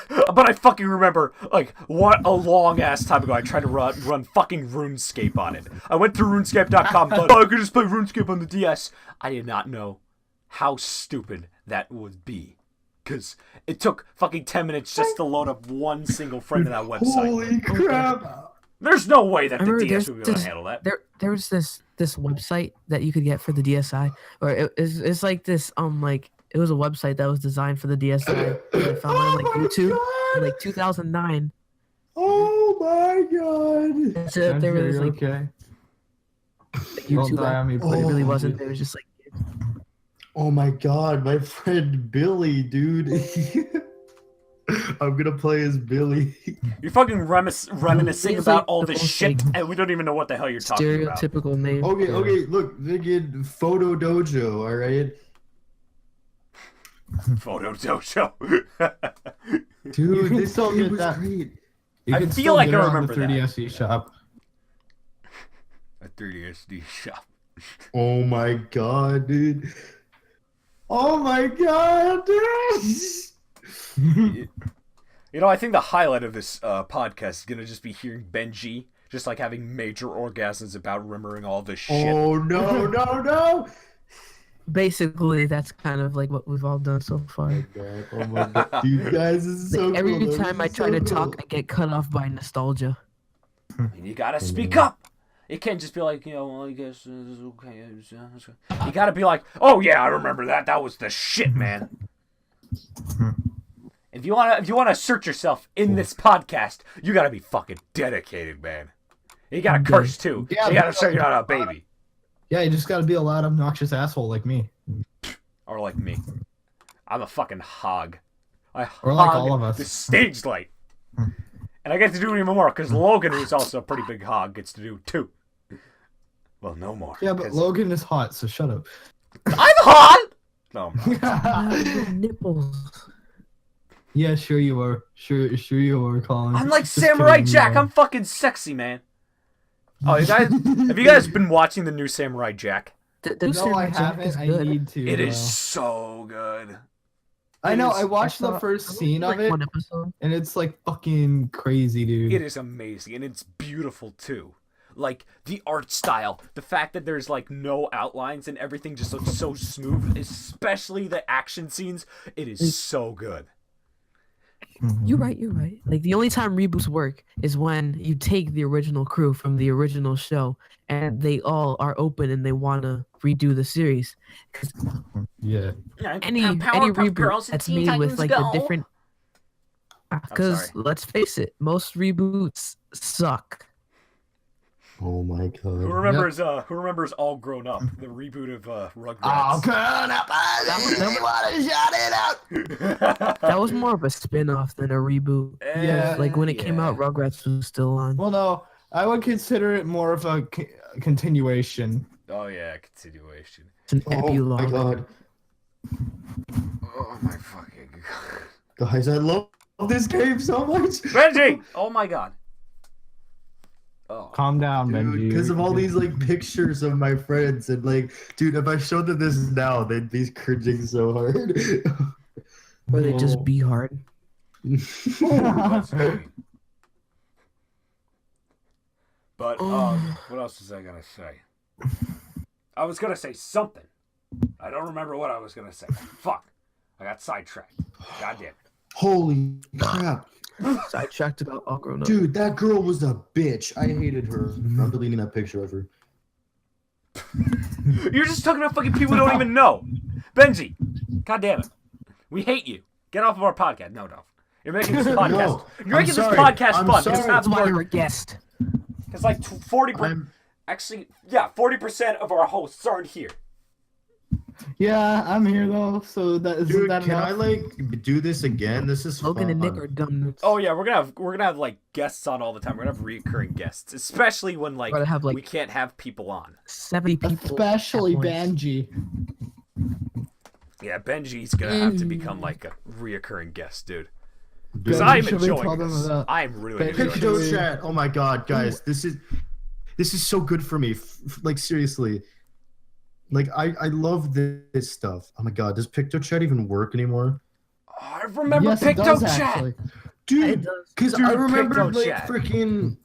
But I fucking remember, like, what a long ass time ago, I tried to run fucking RuneScape on it. I went through RuneScape.com, thought, I could just play RuneScape on the DS. I did not know how stupid that would be. Because it took fucking 10 minutes just to load up one single frame of that website. Holy crap. There's no way that I the remember DS there's would be able to this- handle that. There was this website that you could get for the DSi, or it's like this like it was a website that was designed for the DSi. That I found on like YouTube in like 2009. Oh my god. So there was like okay. YouTube, die on me, but it please. really wasn't. It was just like Oh my god, my friend Billy, dude. I'm gonna play as Billy. You're fucking reminiscing It's about like all the this most, shit, like, and we don't even know what the hell you're talking about. stereotypical name. Okay, look, friggin' Photo Dojo, alright? Photo Dojo. Dude, can this still game get was that. great. You I can feel still like get I it on remember the that. 3DS eShop. A 3DS shop. Oh my god, dude. Oh my god, dude. You know, I think the highlight of this podcast is gonna just be hearing Benji just like having major orgasms about remembering all this shit. Oh no. Basically, that's kind of like what we've all done so far. Oh my god, dude, guys, this is so Every cool. time I try to talk, I get cut off by nostalgia. And you gotta speak up. It can't just be like, well, I guess it's okay. You gotta be like, oh yeah, I remember that. That was the shit, man. If you wanna assert yourself in this podcast, you gotta be fucking dedicated, man. You gotta curse too. Yeah, You gotta say you're not a baby. Yeah, you just gotta be a loud, obnoxious asshole like me. Or like me. I'm a fucking hog. I Or like hog all of us. the stage light. And I get to do it even more, because Logan, who's also a pretty big hog, gets to do too. Well, no more. Yeah, but 'cause Logan is hot, so shut up. I'm hot! No, I'm not. Nipples. Yeah, sure you are. Sure you are, Colin. I'm like Just Samurai kidding, Jack. you are. I'm fucking sexy, man. Oh, you guys, have you guys been watching the new Samurai Jack? No, I haven't. I need to. It is though. so good. I know. I is- watched the first scene of it, One episode. and it's like fucking crazy, dude. It is amazing, and it's beautiful too. Like the art style, the fact that there's like no outlines and everything just looks so smooth, especially the action scenes. It is so good. You're right. You're right. Like the only time reboots work is when you take the original crew from the original show and they all are open and they want to redo the series. 'Cause Yeah. any reboot that's made with like a different. Because sorry. let's face it, most reboots suck. Oh my god. Who remembers All Grown Up, the reboot of Rugrats? Oh, come up! I want to shout it out. That was more of a spin-off than a reboot. Yeah, Like when it came out, Rugrats was still on. Well, no, I would consider it more of a continuation. Oh yeah, continuation. It's an Oh my epilogue. god. Oh my fucking god. Guys, I love this game so much. Benji! Oh my god. Oh. Calm down, Benji. Because of all these like pictures of my friends and like, dude, if I showed them this now, they'd be cringing so hard. Or they just be hard. That's funny. But what else was I gonna say? I was gonna say something. I don't remember what I was gonna say. Fuck. I got sidetracked. God damn it. Holy crap. Sidetracked about All Grown Up. Dude, that girl was a bitch. I hated her. I'm deleting that picture of her. You're just talking about fucking people who don't even know. Benji, god damn it. We hate you. Get off of our podcast. No. You're making this podcast. No, You're making sorry. this podcast I'm fun. sorry. It's That's not why more. you're a guest. It's like 40%. I'm- Actually, yeah, 40% of our hosts aren't here. Yeah, I'm here though. So that is Dude, that can enough? I like do this again? This is Logan fun. and Nick are dumb nuts. Oh yeah, we're gonna have like guests on all the time. We're gonna have recurring guests, especially when like We're gonna have, like, we can't have people on. 70 people. Especially at once. Benji. Yeah, Benji's gonna have to become like a reoccuring guest, dude. Because Benji, I'm should we tell enjoying them this. about I'm really Benji? enjoying Picto this. chat. Oh my god, guys, this is so good for me. Like seriously, like I love this stuff. Oh my god, does Picto chat even work anymore? Oh, I remember Yes, it Picto does chat. actually. It Dude, does. because Dude, I remember Picto like chat. freaking.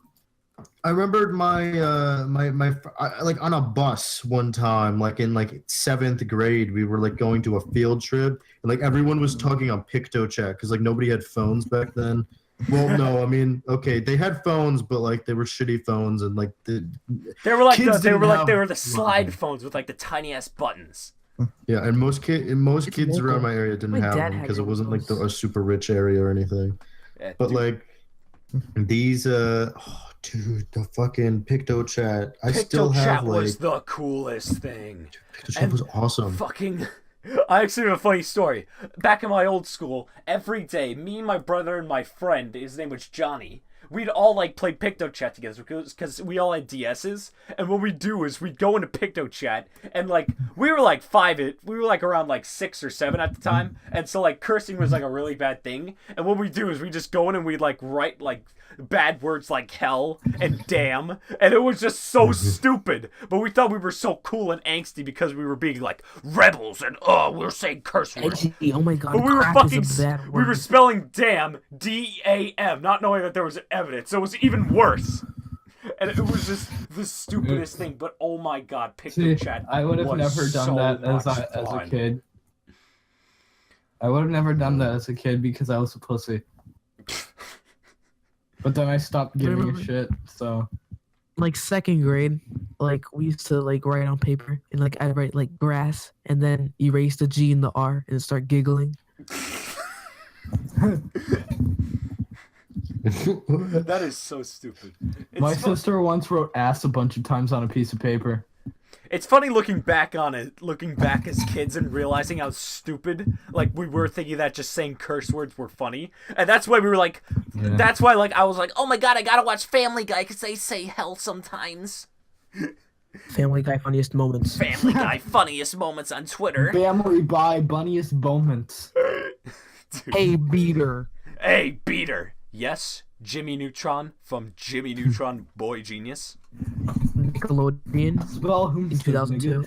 I remembered like on a bus one time, like in like 7th grade, we were like going to a field trip, and like everyone was talking on Picto chat because like nobody had phones back then. Well, no, I mean, okay, they had phones, but like they were shitty phones, and like the They were like Kids they were didn't like have they were the slide mine. phones with like the tiny ass buttons. yeah, and most kids local. around my area didn't My have dad them had because it one of wasn't like those. a super rich area or anything. Yeah, But dude, like these dude, the fucking Picto chat, I still Picto have chat like was the coolest thing. Picto chat and was awesome. Fucking. I actually have a funny story. Back in my old school, every day, me, my brother, and my friend, his name was Johnny, we'd all like play Picto Chat together because we all had DSs. And what we'd do is we'd go into Picto Chat and like we were like we were like around like 6 or 7 at the time, and so like cursing was like a really bad thing. And what we do is we just go in and we'd like write like bad words like hell and damn, and it was just so stupid. But we thought we were so cool and angsty because we were being like rebels and we were saying curse words. Edgy. Oh my god. But we were crap fucking, is a bad we were word. spelling damn, D-A-M, not knowing that there was evidence, so it was even worse. And it was just the stupidest thing, but oh my god, See, Picto Chat I would have was never done so that much as a fun. kid. I would have never done that as a kid because I was a pussy. But then I stopped giving a Remember- shit, so... Like second grade, like we used to like write on paper and like I'd write like grass and then erase the G and the R and start giggling. That is so stupid. My sister once wrote ass a bunch of times on a piece of paper. It's funny looking back on it, looking back as kids and realizing how stupid, like, we were thinking that just saying curse words were funny. And that's why we were like, Yeah. that's why, like, I was like, oh my god, I gotta watch Family Guy because they say hell sometimes. Family Guy funniest moments. Family Guy funniest moments on Twitter. Family by bunniest moments. Dude. Hey, beater. Hey, beater. Yes, Jimmy Neutron from Jimmy Neutron Boy Genius. Nickelodeon Spell whom in 2002.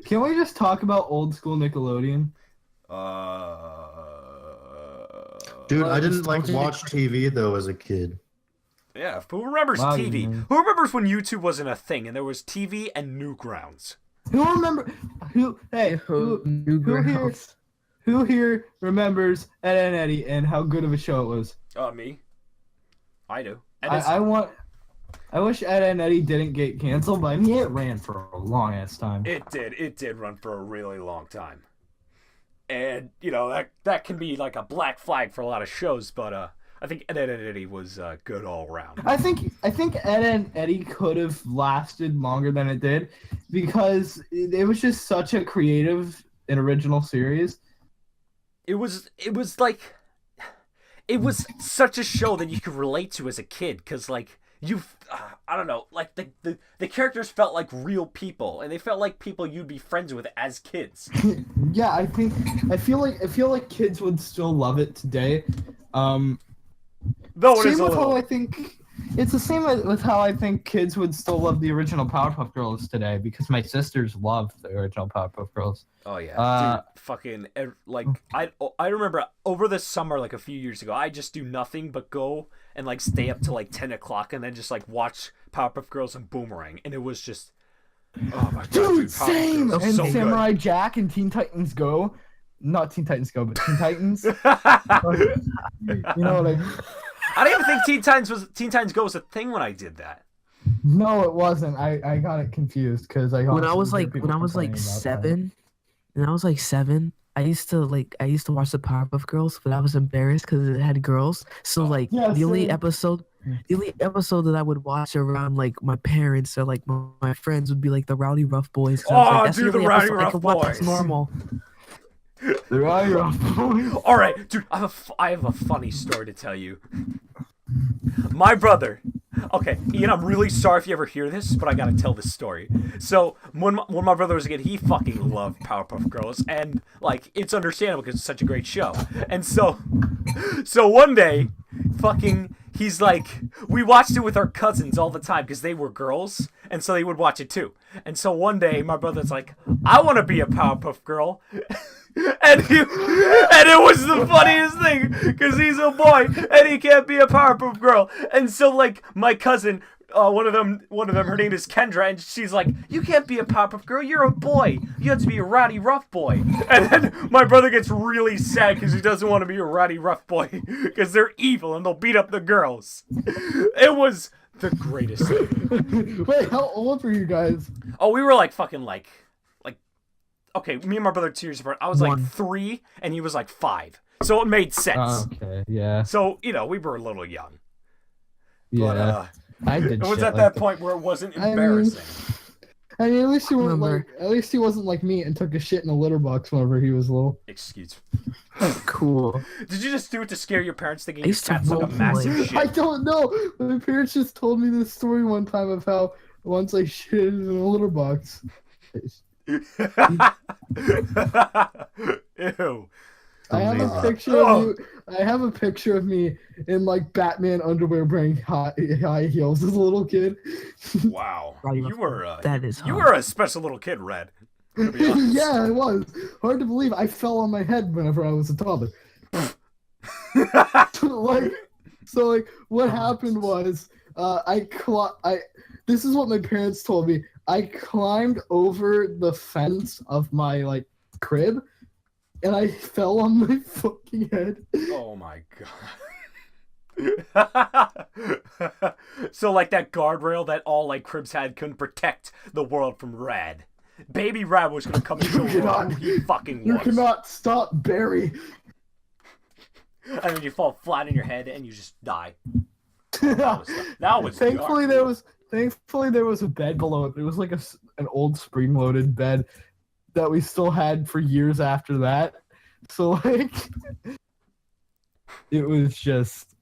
Can we just talk about old school Nickelodeon? Dude, I didn't like watch TV though as a kid. Yeah, who remembers Wow, TV? man. Who remembers when YouTube wasn't a thing and there was TV and Newgrounds? Who remember? Who? Hey, who Newgrounds. Who here remembers Ed and Eddie and how good of a show it was? Me. I do. And it's, I wish Ed and Eddie didn't get canceled, but I mean it ran for a long ass time. it did run for a really long time. And, you know, that can be like a black flag for a lot of shows, but I think Ed and Eddie was good all around. I think Ed and Eddie could have lasted longer than it did because it was just such a creative and original series. It was like, it was such a show that you could relate to as a kid, because like I don't know, like the characters felt like real people, and they felt like people you'd be friends with as kids. Yeah, I feel like kids would still love it today. Though it Same is a with how little, I think it's the same with how I think kids would still love the original Powerpuff Girls today because my sisters love the original Powerpuff Girls. oh yeah, dude, fucking like I remember over the summer, like a few years ago, I just do nothing but go and like stay up till like 10 o'clock and then just like watch Powerpuff Girls and Boomerang, and it was just, oh my god, Dude, Powerpuff same. Girls And is so Samurai Jack and Teen Titans Go, not Teen Titans Go, but Teen Titans. good. You know what I mean? I didn't even think Teen Titans Go was a thing when I did that. No, it wasn't. I got it confused because I When I was like 7, I used to watch the Powerpuff Girls, but I was embarrassed because it had girls. So like Yeah, the only same. episode that I would watch around like my parents or like my friends would be like the Rowdy Rough Boys. 'cause I was Oh, like, that's dude, the only Rowdy episode I Rough could watch that's Boys. normal. They're all your boys. All right, dude, I have a funny story to tell you. My brother. Okay, Ian, I'm really sorry if you ever hear this, but I gotta tell this story. So, when my brother was a kid, he fucking loved Powerpuff Girls, and, like, it's understandable because it's such a great show. And so one day, fucking, he's like, we watched it with our cousins all the time because they were girls, and so they would watch it too. And so one day, my brother's like, I want to be a Powerpuff Girl. And it was the funniest thing because he's a boy and he can't be a Powerpuff Girl. And so like my cousin, one of them, her name is Kendra, and she's like, you can't be a Powerpuff Girl, you're a boy. You have to be a Rowdy Rough Boy. And then my brother gets really sad because he doesn't want to be a Rowdy Rough Boy because they're evil and they'll beat up the girls. It was the greatest thing. Wait, how old were you guys? Oh, we were like fucking like okay, me and my brother 2 years apart. I was like 1. 3 and he was like 5. So it made sense. Okay, yeah. So, you know, we were a little young. Yeah. But I did it was shit at like that that. point where it wasn't I mean, embarrassing. I mean, at least he wasn't Remember. like. At least he wasn't like me and took a shit in a litter box whenever he was little. Excuse Cool. Did you just do it to scare your parents thinking I your used to cat took a roleplay. massive I shit? don't know. My parents just told me this story one time of how once I shit in a litter box. Ew. I have a Amazing. picture of you. I have a picture of me in like Batman underwear wearing high heels as a little kid. Wow. Rowdy You Rough were That is you hot. were a special little kid, Red. To be honest. Yeah, I was. Hard to believe. I fell on my head whenever I was a toddler. Like, So like, what happened was, this is what my parents told me. I climbed over the fence of my like crib, and I fell on my fucking head. Oh my god. So like that guardrail that all like cribs had couldn't protect the world from Rad. Baby Rad was gonna come and show you who he fucking You was. cannot stop Barry. And then you fall flat on your head and you just die. That was Thankfully dark. there was a bed below it. It was like an old spring-loaded bed that we still had for years after that. So like, it was just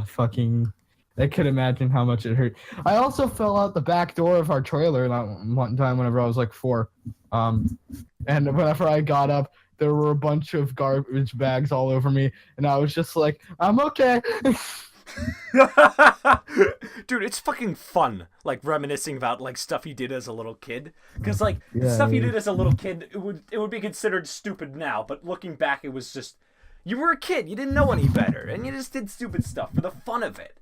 fucking. I could imagine how much it hurt. I also fell out the back door of our trailer that one time whenever I was like 4. And whenever I got up, there were a bunch of garbage bags all over me, and I was just like, I'm okay. Dude, it's fucking fun, like reminiscing about like stuff you did as a little kid. Because like the Yeah, stuff you yeah. did as a little kid, it would be considered stupid now. But looking back, it was just you were a kid, you didn't know any better, and you just did stupid stuff for the fun of it.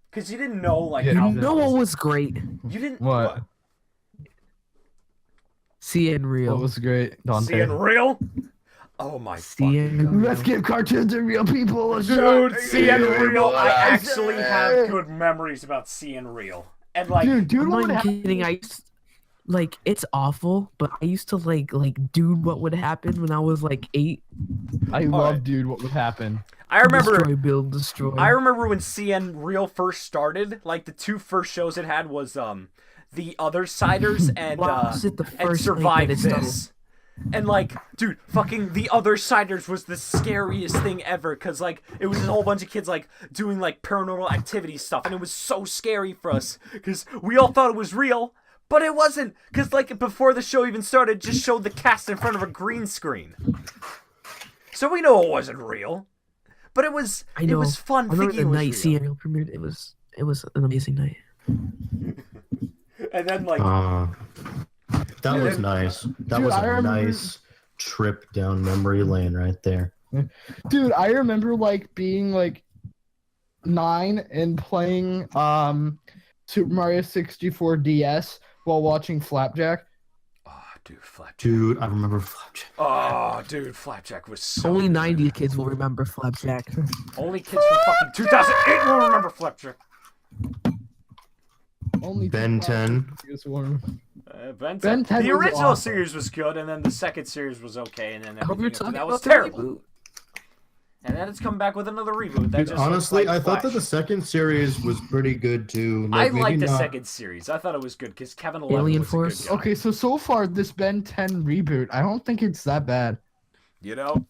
Because you didn't know like Yeah, how You know what was great? you didn't What? Seeing real. What was great, Dante? seeing real. Oh my fucking Seeing god. Let's give cartoons and real people a Dude, shot. seeing real. I Yeah. actually have good memories about seeing real, and like Dude, I'm what not would even happen? kidding. Like it's awful, but I used to like dude what would happen when I was like 8. I love, right. dude, what would happen? I remember. Destroy, build, destroy. I remember when CN Real first started. Like the 2 first shows it had was the Other Siders and Wow, was it the and first Survive night that it This. And like, dude, fucking the Other Siders was the scariest thing ever, cause like it was a whole bunch of kids like doing like paranormal activity stuff, and it was so scary for us, cause we all thought it was real, but it wasn't, cause like before the show even started, it just showed the cast in front of a green screen, so we know it wasn't real, but it was I know. it was fun I remember thinking the it was night real. seeing real premiered. It was an amazing night. And then like. That was nice. That Dude, was I a remember- nice trip down memory lane right there. Dude, I remember like being like 9 and playing Super Mario 64 DS while watching Flapjack. Oh, dude, Flapjack. Dude, I remember Flapjack. Oh, dude, Flapjack was so Only good. 90 kids will remember Flapjack. Only kids from fucking 2008 will remember Flapjack. Only Ben 10. Ben 10. Ben 10 The was original awesome. series was good, and then the second series was okay, and then I hope you're everything after talking that was about the terrible. reboot. And then it's come back with another reboot. That Dude, just honestly, looks like I thought that Flash. the second series was pretty good too. I Like, maybe liked the not- second series. I thought it was good because Kevin Eleven Alien was Force? a good guy. Okay, so far this Ben 10 reboot, I don't think it's that bad. You know,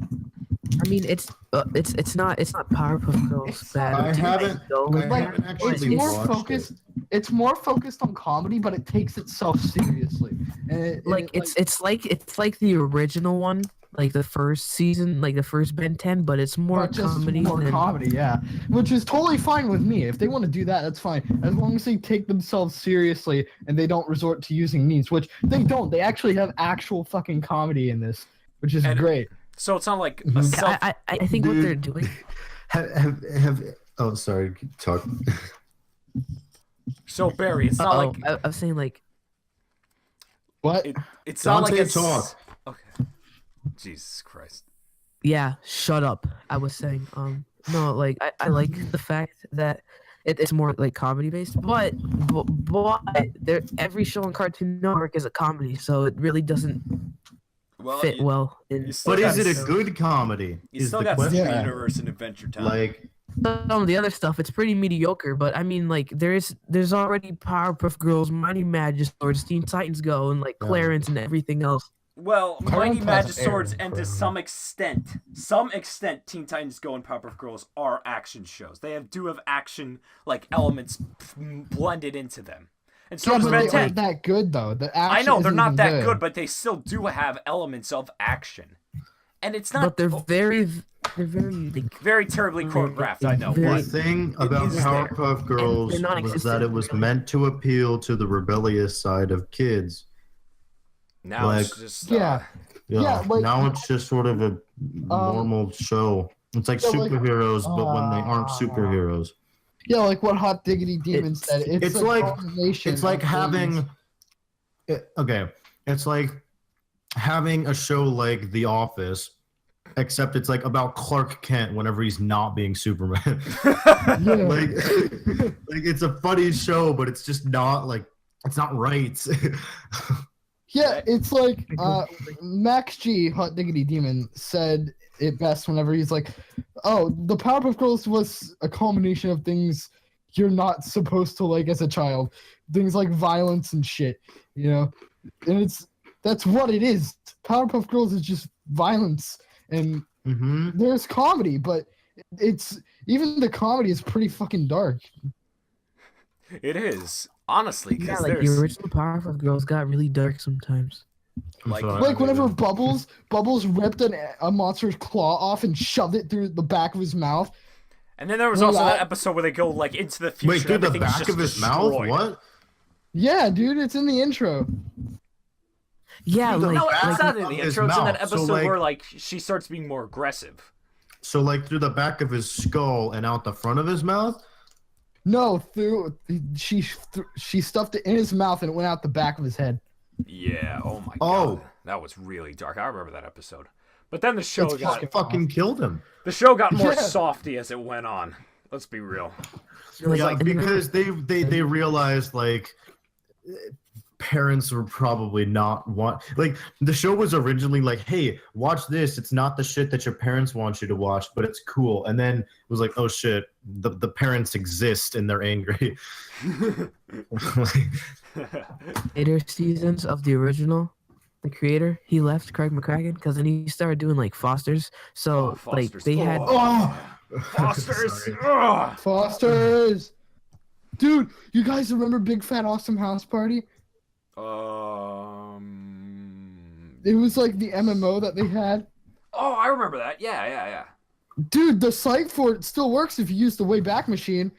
I mean, it's not Powerpuff Girls It's- bad. I It's haven't- dull I and Like, haven't bad. actually it's It's- more watched focused. it. It's more focused on comedy, but it takes itself seriously. And it's like the original one, like the first season, like the first Ben 10, but it's more but just comedy. more than, comedy, yeah. Which is totally fine with me. If they want to do that, that's fine. As long as they take themselves seriously and they don't resort to using memes, which they don't. They actually have actual fucking comedy in this, which is And- great. so it's not like a Mhm. self. I think what Dude. they're doing. Have oh sorry, talk. So Barry, it's not like I was saying like What? it's not like Dante, it's talk. okay. Jesus Christ. yeah, shut up. I was saying no, like I like the fact that it's more like comedy based, but there every show on Cartoon Network is a comedy, so it really doesn't Well, fit well. you still But got is it a s- good comedy? You Is still the got question. Steven Yeah. Universe and Adventure Time. Like, Some of the other stuff, it's pretty mediocre, but I mean, like there's already Powerpuff Girls, Mighty Magiswords, Teen Titans Go, and like Yeah. Clarence and everything else. Well, Clarence Mighty hasn't Magiswords aired and to forever. some extent, Teen Titans Go and Powerpuff Girls are action shows. They do have action like elements blended into them. And so Yeah, does but Ben they 10. aren't that good though. The I action know they're isn't not even that good, but they still do have elements of action. And it's not But they're very like, very terribly choreographed, I know. the Very- But thing about is there. Powerpuff Girls was non-existent. that it was meant to appeal to the rebellious side of kids. now it's like- just Yeah. Yeah, Yeah, like- now it's just sort of a normal show. It's like Yeah, like- superheroes, but when they aren't superheroes. Yeah, like what Hot Diggity Demon said. It's a like combination it's like of things. having it's like having a show like The Office, except it's like about Clark Kent whenever he's not being Superman. Yeah. like it's a funny show, but it's just not like it's not right. Yeah, it's like Max G, Hot Diggity Demon, said it best whenever he's like, "Oh, the Powerpuff Girls was a combination of things you're not supposed to like as a child, things like violence and shit, you know." And that's what it is. Powerpuff Girls is just violence, and there's comedy, but it's even the comedy is pretty fucking dark. It is. Honestly, Yeah, because like there's the original Powerpuff Girls got really dark sometimes. like Like whenever Bubbles ripped a monster's claw off and shoved it through the back of his mouth. and then there was Well, also that that- episode where they go like into the future. Wait, through the everything's back just of his destroyed. mouth? What? Yeah, dude, it's in the intro. Yeah, Through the like, No, back it's like not in of the his intro. It's in that mouth. So, episode like- where like she starts being more aggressive. So like through the back of his skull and out the front of his mouth? No, she stuffed it in his mouth and it went out the back of his head. Yeah. Oh my Oh. god. That was really dark. I remember that episode. But then the show It's got Fucking killed him. more Yeah. softy as it went on. Let's be real. like, Yeah, and then- because they realized like parents were probably not like the show was originally like, hey, watch this. It's not the shit that your parents want you to watch, but it's cool. And then it was like, oh shit, the parents exist and they're angry. later seasons of the original, the creator, he left Craig McCracken because then he started doing like Fosters. So Oh, like Fosters. they had Oh, Fosters. Sorry. Ugh. Fosters. Dude, you guys remember Big Fat Awesome House Party? It was like the MMO that they had. Oh, I remember that. Yeah. Dude, the site for it still works if you use the Wayback Machine.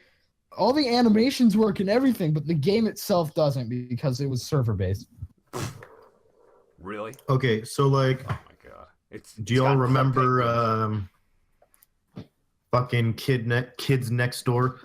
All the animations work and everything, but the game itself doesn't because it was server based. Really? Okay, so like, Oh my god. do y'all remember fucking Kids Next Door?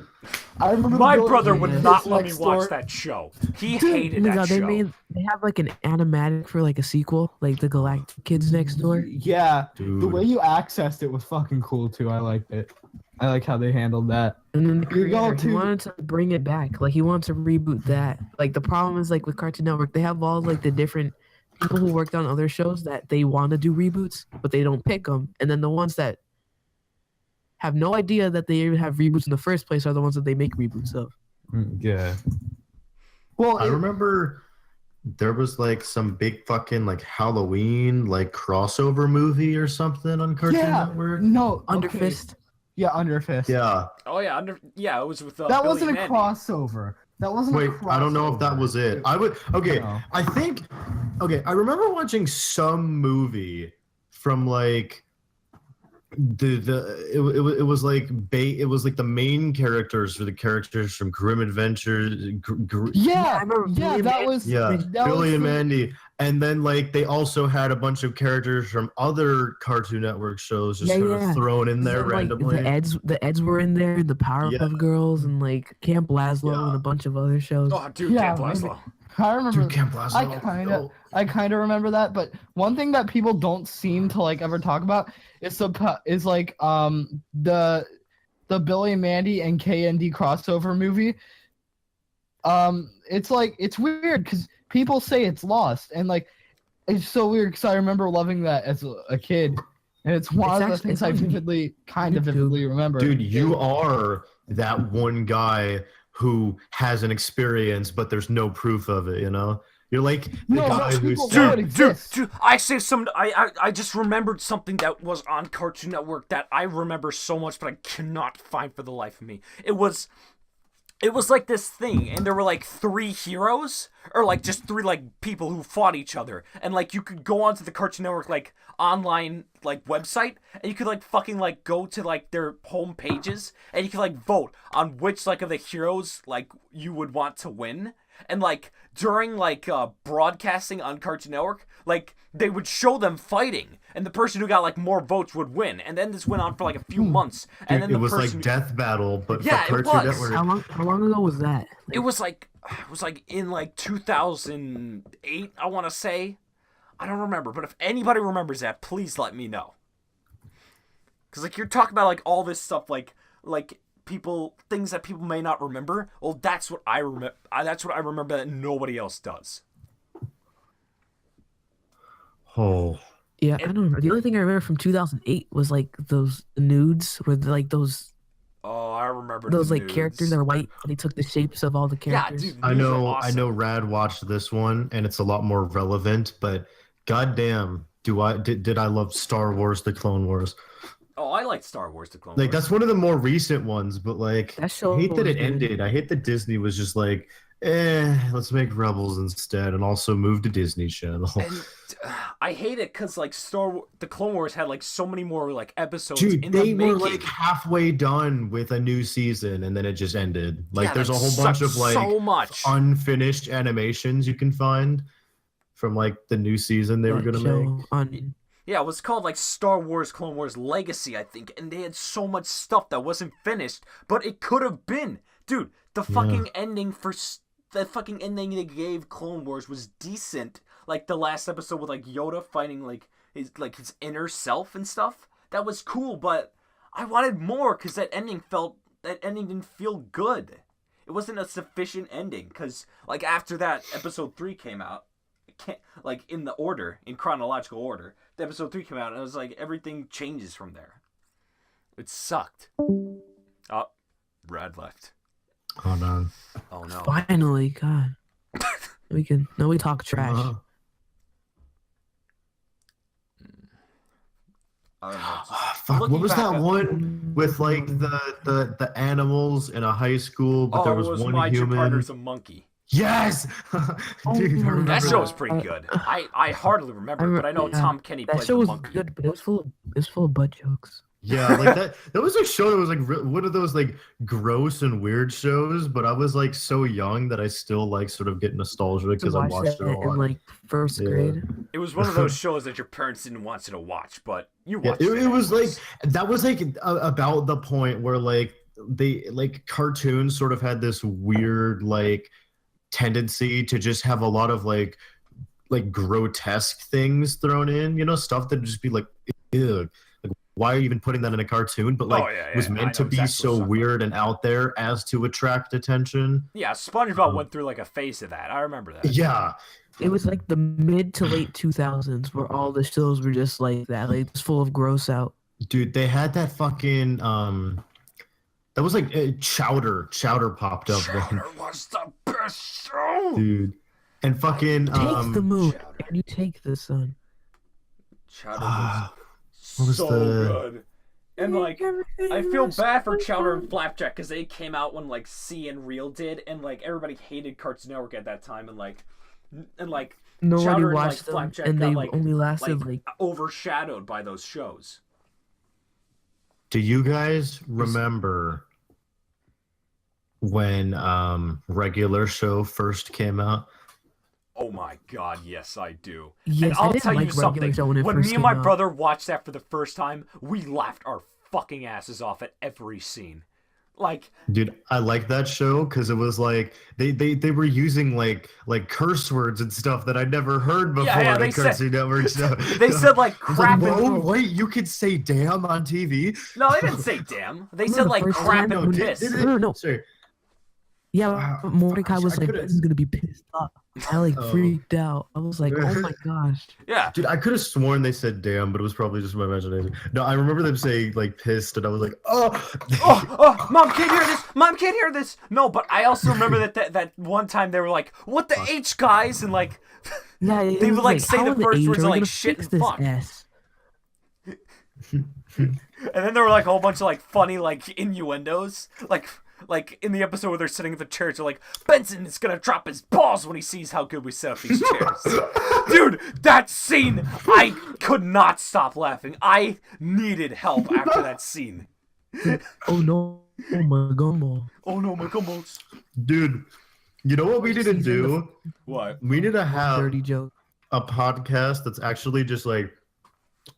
I remember My Billy brother Kids would not let me Next watch Door. that show. He Dude, hated oh my that god, show. they have like an animatic for like a sequel, like the Galactic Kids Next Door. Yeah, Dude. the way you accessed it was fucking cool too. I liked it. I like how they handled that. And then the You go creator, he to- wanted to bring it back. Like he wants to reboot that. Like the problem is like with Cartoon Network, they have all like the different people who worked on other shows that they want to do reboots, but they don't pick them. And then the ones that have no idea that they even have reboots in the first place are the ones that they make reboots of. Yeah. Well, I remember there was like some big fucking like Halloween like crossover movie or something on Cartoon yeah, Network. no, Under okay. Fist. Yeah, Under Fist. Yeah. Oh yeah, it was with that Billy wasn't a Mandy. crossover. That wasn't. Wait, a crossover. I don't know if that was it. I would. Okay, No. I think. Okay, I remember watching some movie from like it was like it was like the main characters for the characters from Grim Adventures. Yeah, I remember yeah, Billy that Mandy. was. Yeah, that Billy was and the- Mandy, and then like they also had a bunch of characters from other Cartoon Network shows just Yeah, sort yeah. of thrown in there Then, like, randomly. the Eds were in there, the Powerpuff Girls, and like Camp Lazlo Yeah. and a bunch of other shows. Oh dude, Yeah, Camp maybe. Lazlo. I remember. Dude, Camp Lazlo. I kind of remember that, but one thing that people don't seem to like ever talk about is the Billy and Mandy and KND crossover movie. It's like it's weird because people say it's lost, and like it's so weird because I remember loving that as a kid, and it's one of the It's things I on vividly remember. Dude, you are that one guy who has an experience, but there's no proof of it. You know, you're like the No, guy most who's people know it Dude, exists. I say some. I just remembered something that was on Cartoon Network that I remember so much, but I cannot find for the life of me. It was like this thing, and there were like 3 heroes, or like just 3 like people who fought each other, and like you could go onto the Cartoon Network like online like website, and you could like fucking like go to like their home pages, and you could like vote on which like of the heroes like you would want to win. And like during like broadcasting on Cartoon Network, like they would show them fighting, and the person who got like more votes would win. And then this went on for like a few months, and then it the was person like death battle, but Yeah, for it Cartoon was. Network. How long ago was that? it was like in like 2008, I want to say. I don't remember, but if anybody remembers that, please let me know. Cause like you're talking about like all this stuff, like things that people may not remember. Well, that's what I remember. That's what I remember that nobody else does. Oh, Yeah, I don't remember. The only thing I remember from 2008 was like those nudes, where like those Oh, I remember like nudes. characters that are white. And they took the shapes of all the Yeah, characters. dude. The I nudes are know, awesome. Rad watched this one, and it's a lot more relevant. But goddamn, did I love Star Wars: The Clone Wars? Oh, I like Star Wars: The Clone Like Wars. that's one of the more recent ones, but like That show I hate that was it good. ended. I hate that Disney was just like, let's make Rebels instead, and also move to Disney Channel. And I hate it because like the Clone Wars had like so many more like episodes Dude, in they the were making. like halfway done with a new season, and then it just ended. Like Yeah, there's that a whole bunch sucks of like so much. unfinished animations you can find from like the new season they were That gonna show make. on Yeah, it was called like Star Wars Clone Wars Legacy, I think, and they had so much stuff that wasn't finished, but it could have been. Dude, the fucking ending the fucking ending they gave Clone Wars was decent. Like the last episode with like Yoda fighting like his inner self and stuff. That was cool, but I wanted more cuz that ending didn't feel good. It wasn't a sufficient ending cuz like after that episode 3 came out, like in chronological order. The episode 3 came out, and it was like everything changes from there. It sucked. Oh, Brad left. Hold on. Oh no. finally, God, we talk trash. I don't know. Fuck, Looking what was back that at- one with like the animals in a high school, but there it was was one My True human. Partner's a Monkey. Yes, dude, I my remember That show was God. pretty good. I hardly remember, but I know yeah. Tom Kenny That played show the was monkey. good, but it was full of butt jokes. Yeah, like that was a show that was like one of those like gross and weird shows, but I was like so young that I still like sort of get nostalgic To because I watch watched that it a in lot. like first Yeah. grade. It was one of those shows that your parents didn't want you to watch, but you Yeah, watched it was like anyways. that was like about the point where like they like cartoons sort of had this weird like tendency to just have a lot of like grotesque things thrown in, stuff that would just be like, ew. Like, why are you even putting that in a cartoon? But like, Oh, yeah, it was yeah, I meant to know be exactly what so you're talking weird and out there as to attract attention. Yeah, SpongeBob went through like a phase of that. I remember that. Yeah, It was like the mid to late 2000s where all the shows were just like that, like just full of gross out. dude, they had that fucking that was like Chowder. Chowder popped up one, Chowder was the best show. dude, and fucking Take the moon Chowder. and you take the sun. Chowder was what was so the- good. And like, I feel bad for Chowder and Flapjack because they came out when like C and Real did, and like everybody hated Cartoon Network at that time, and like Nobody Chowder and, like, watched them, Flapjack and got, they like- only lasted like overshadowed by those shows. Do you guys remember when Regular Show first came out? Oh my god, yes I do. yes. And I'll I didn't tell like you something. Regular Show when it When first me and my came out. brother watched that for the first time, we laughed our fucking asses off at every scene. Like, Dude, I like that show because it was like they were using like curse words and stuff that I'd never heard before. Yeah, on they said- Cartoon Network show. they said like I was crap like, and... whoa, wait, you could say damn on TV? No, they didn't say damn. They No, said the like first crap time and when- piss. No. Sorry. Yeah, Wow, but Mordecai fuck, was I like, could've- "This is gonna be pissed off." I like Oh. freaked out. I was like, "Oh my gosh!" Yeah. Dude, I could have sworn they said damn, but it was probably just my imagination. No, I remember them saying like pissed, and I was like, oh. Oh, Mom can't hear this. Mom can't hear this. No, but I also remember that one time they were like, "What the H, guys?" And like, Yeah, it They was would, like, say how the in first age words are are we like gonna shit fix and this fuck. ass? and then there were like a whole bunch of like funny like innuendos, like in the episode where they're sitting at the chairs, they're like, Benson is gonna drop his balls when he sees how good we set up these chairs. Dude, that scene, I could not stop laughing. I needed help after that scene. Oh no! Oh my gumbo! Oh no, my gumbos. Dude, You know what we need to do? What? We need to have Dirty joke. a podcast that's actually just like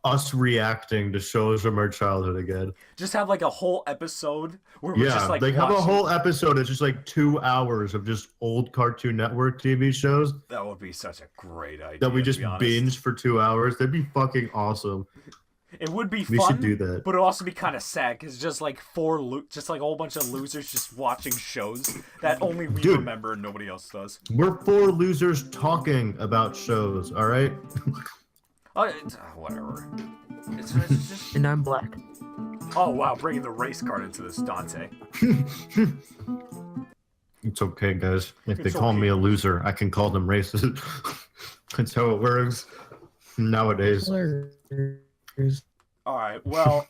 us reacting to shows from our childhood again. Just have like a whole episode where we're Yeah, just like have a watching- whole episode. It's just like 2 hours of just old Cartoon Network TV shows That would be such a great idea. that we to just be honest. binge for 2 hours. That'd be fucking awesome. It would be We fun, should do that. but it would also be kind of sad because just like just like a whole bunch of losers just watching shows that only we Dude. remember and nobody else does. We're 4 losers talking about shows, all right? Whatever. It's just... And I'm black. Oh wow, bringing the race card into this, Dante. It's okay, guys. If they It's call okay. me a loser, I can call them racist. That's how it works nowadays. All right, well,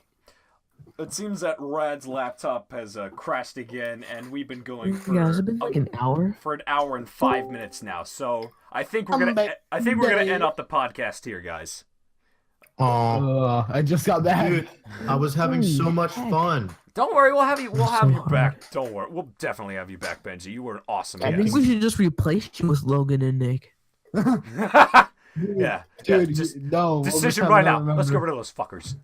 it seems that Rad's laptop has crashed again, and we've been going for Yeah, has it been like an hour? for an hour and 5 minutes now. So I think we're gonna end up the podcast here, guys. Oh, I just got back. dude, I was having so much fun. Don't worry, we'll have you so back. Don't worry, we'll definitely have you back, Benji. You were an awesome I think guest. we should just replace you with Logan and Nick. Yeah, Dude, just no. decision overtime, right I now. remember. Let's get rid of those fuckers.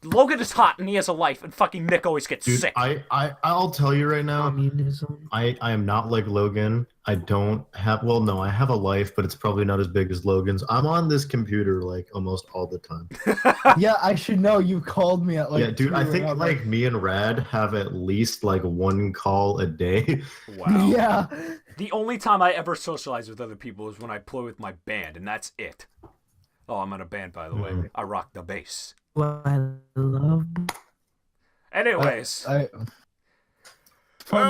Logan is hot and he has a life, and fucking Nick always gets Dude, sick. I'll tell you right now, Communism. I am not like Logan. I don't have, well, no, I have a life, but it's probably not as big as Logan's. I'm on this computer like almost all the time. Yeah, I should know. You called me at like. Yeah, dude, 2 I think a.m. like me and Rad have at least like 1 call a day. Wow. Yeah. The only time I ever socialize with other people is when I play with my band, and that's it. Oh, I'm in a band, by the way. Mhm. I rock the bass. What I love. Anyways. Fun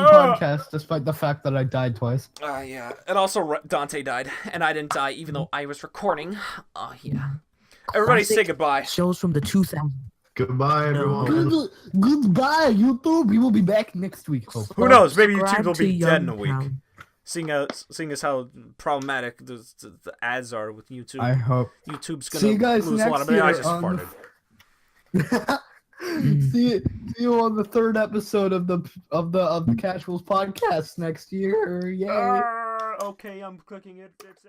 podcast, despite the fact that I died twice. Yeah. And also, Dante died, and I didn't die, even though I was recording. Yeah. Everybody say Classic goodbye. Shows from the 2000s. Goodbye, everyone. Goodbye, YouTube. We will be back next week. hopefully. Who knows? Maybe Subscribe YouTube will to be dead in a Youngtown. week. Seeing as how problematic the ads are with YouTube. I hope. YouTube's See you gonna guys lose a lot next of money. I year just on farted. see you on the 3rd episode of the Casuals podcast next year. Yay! Okay, I'm clicking it. It's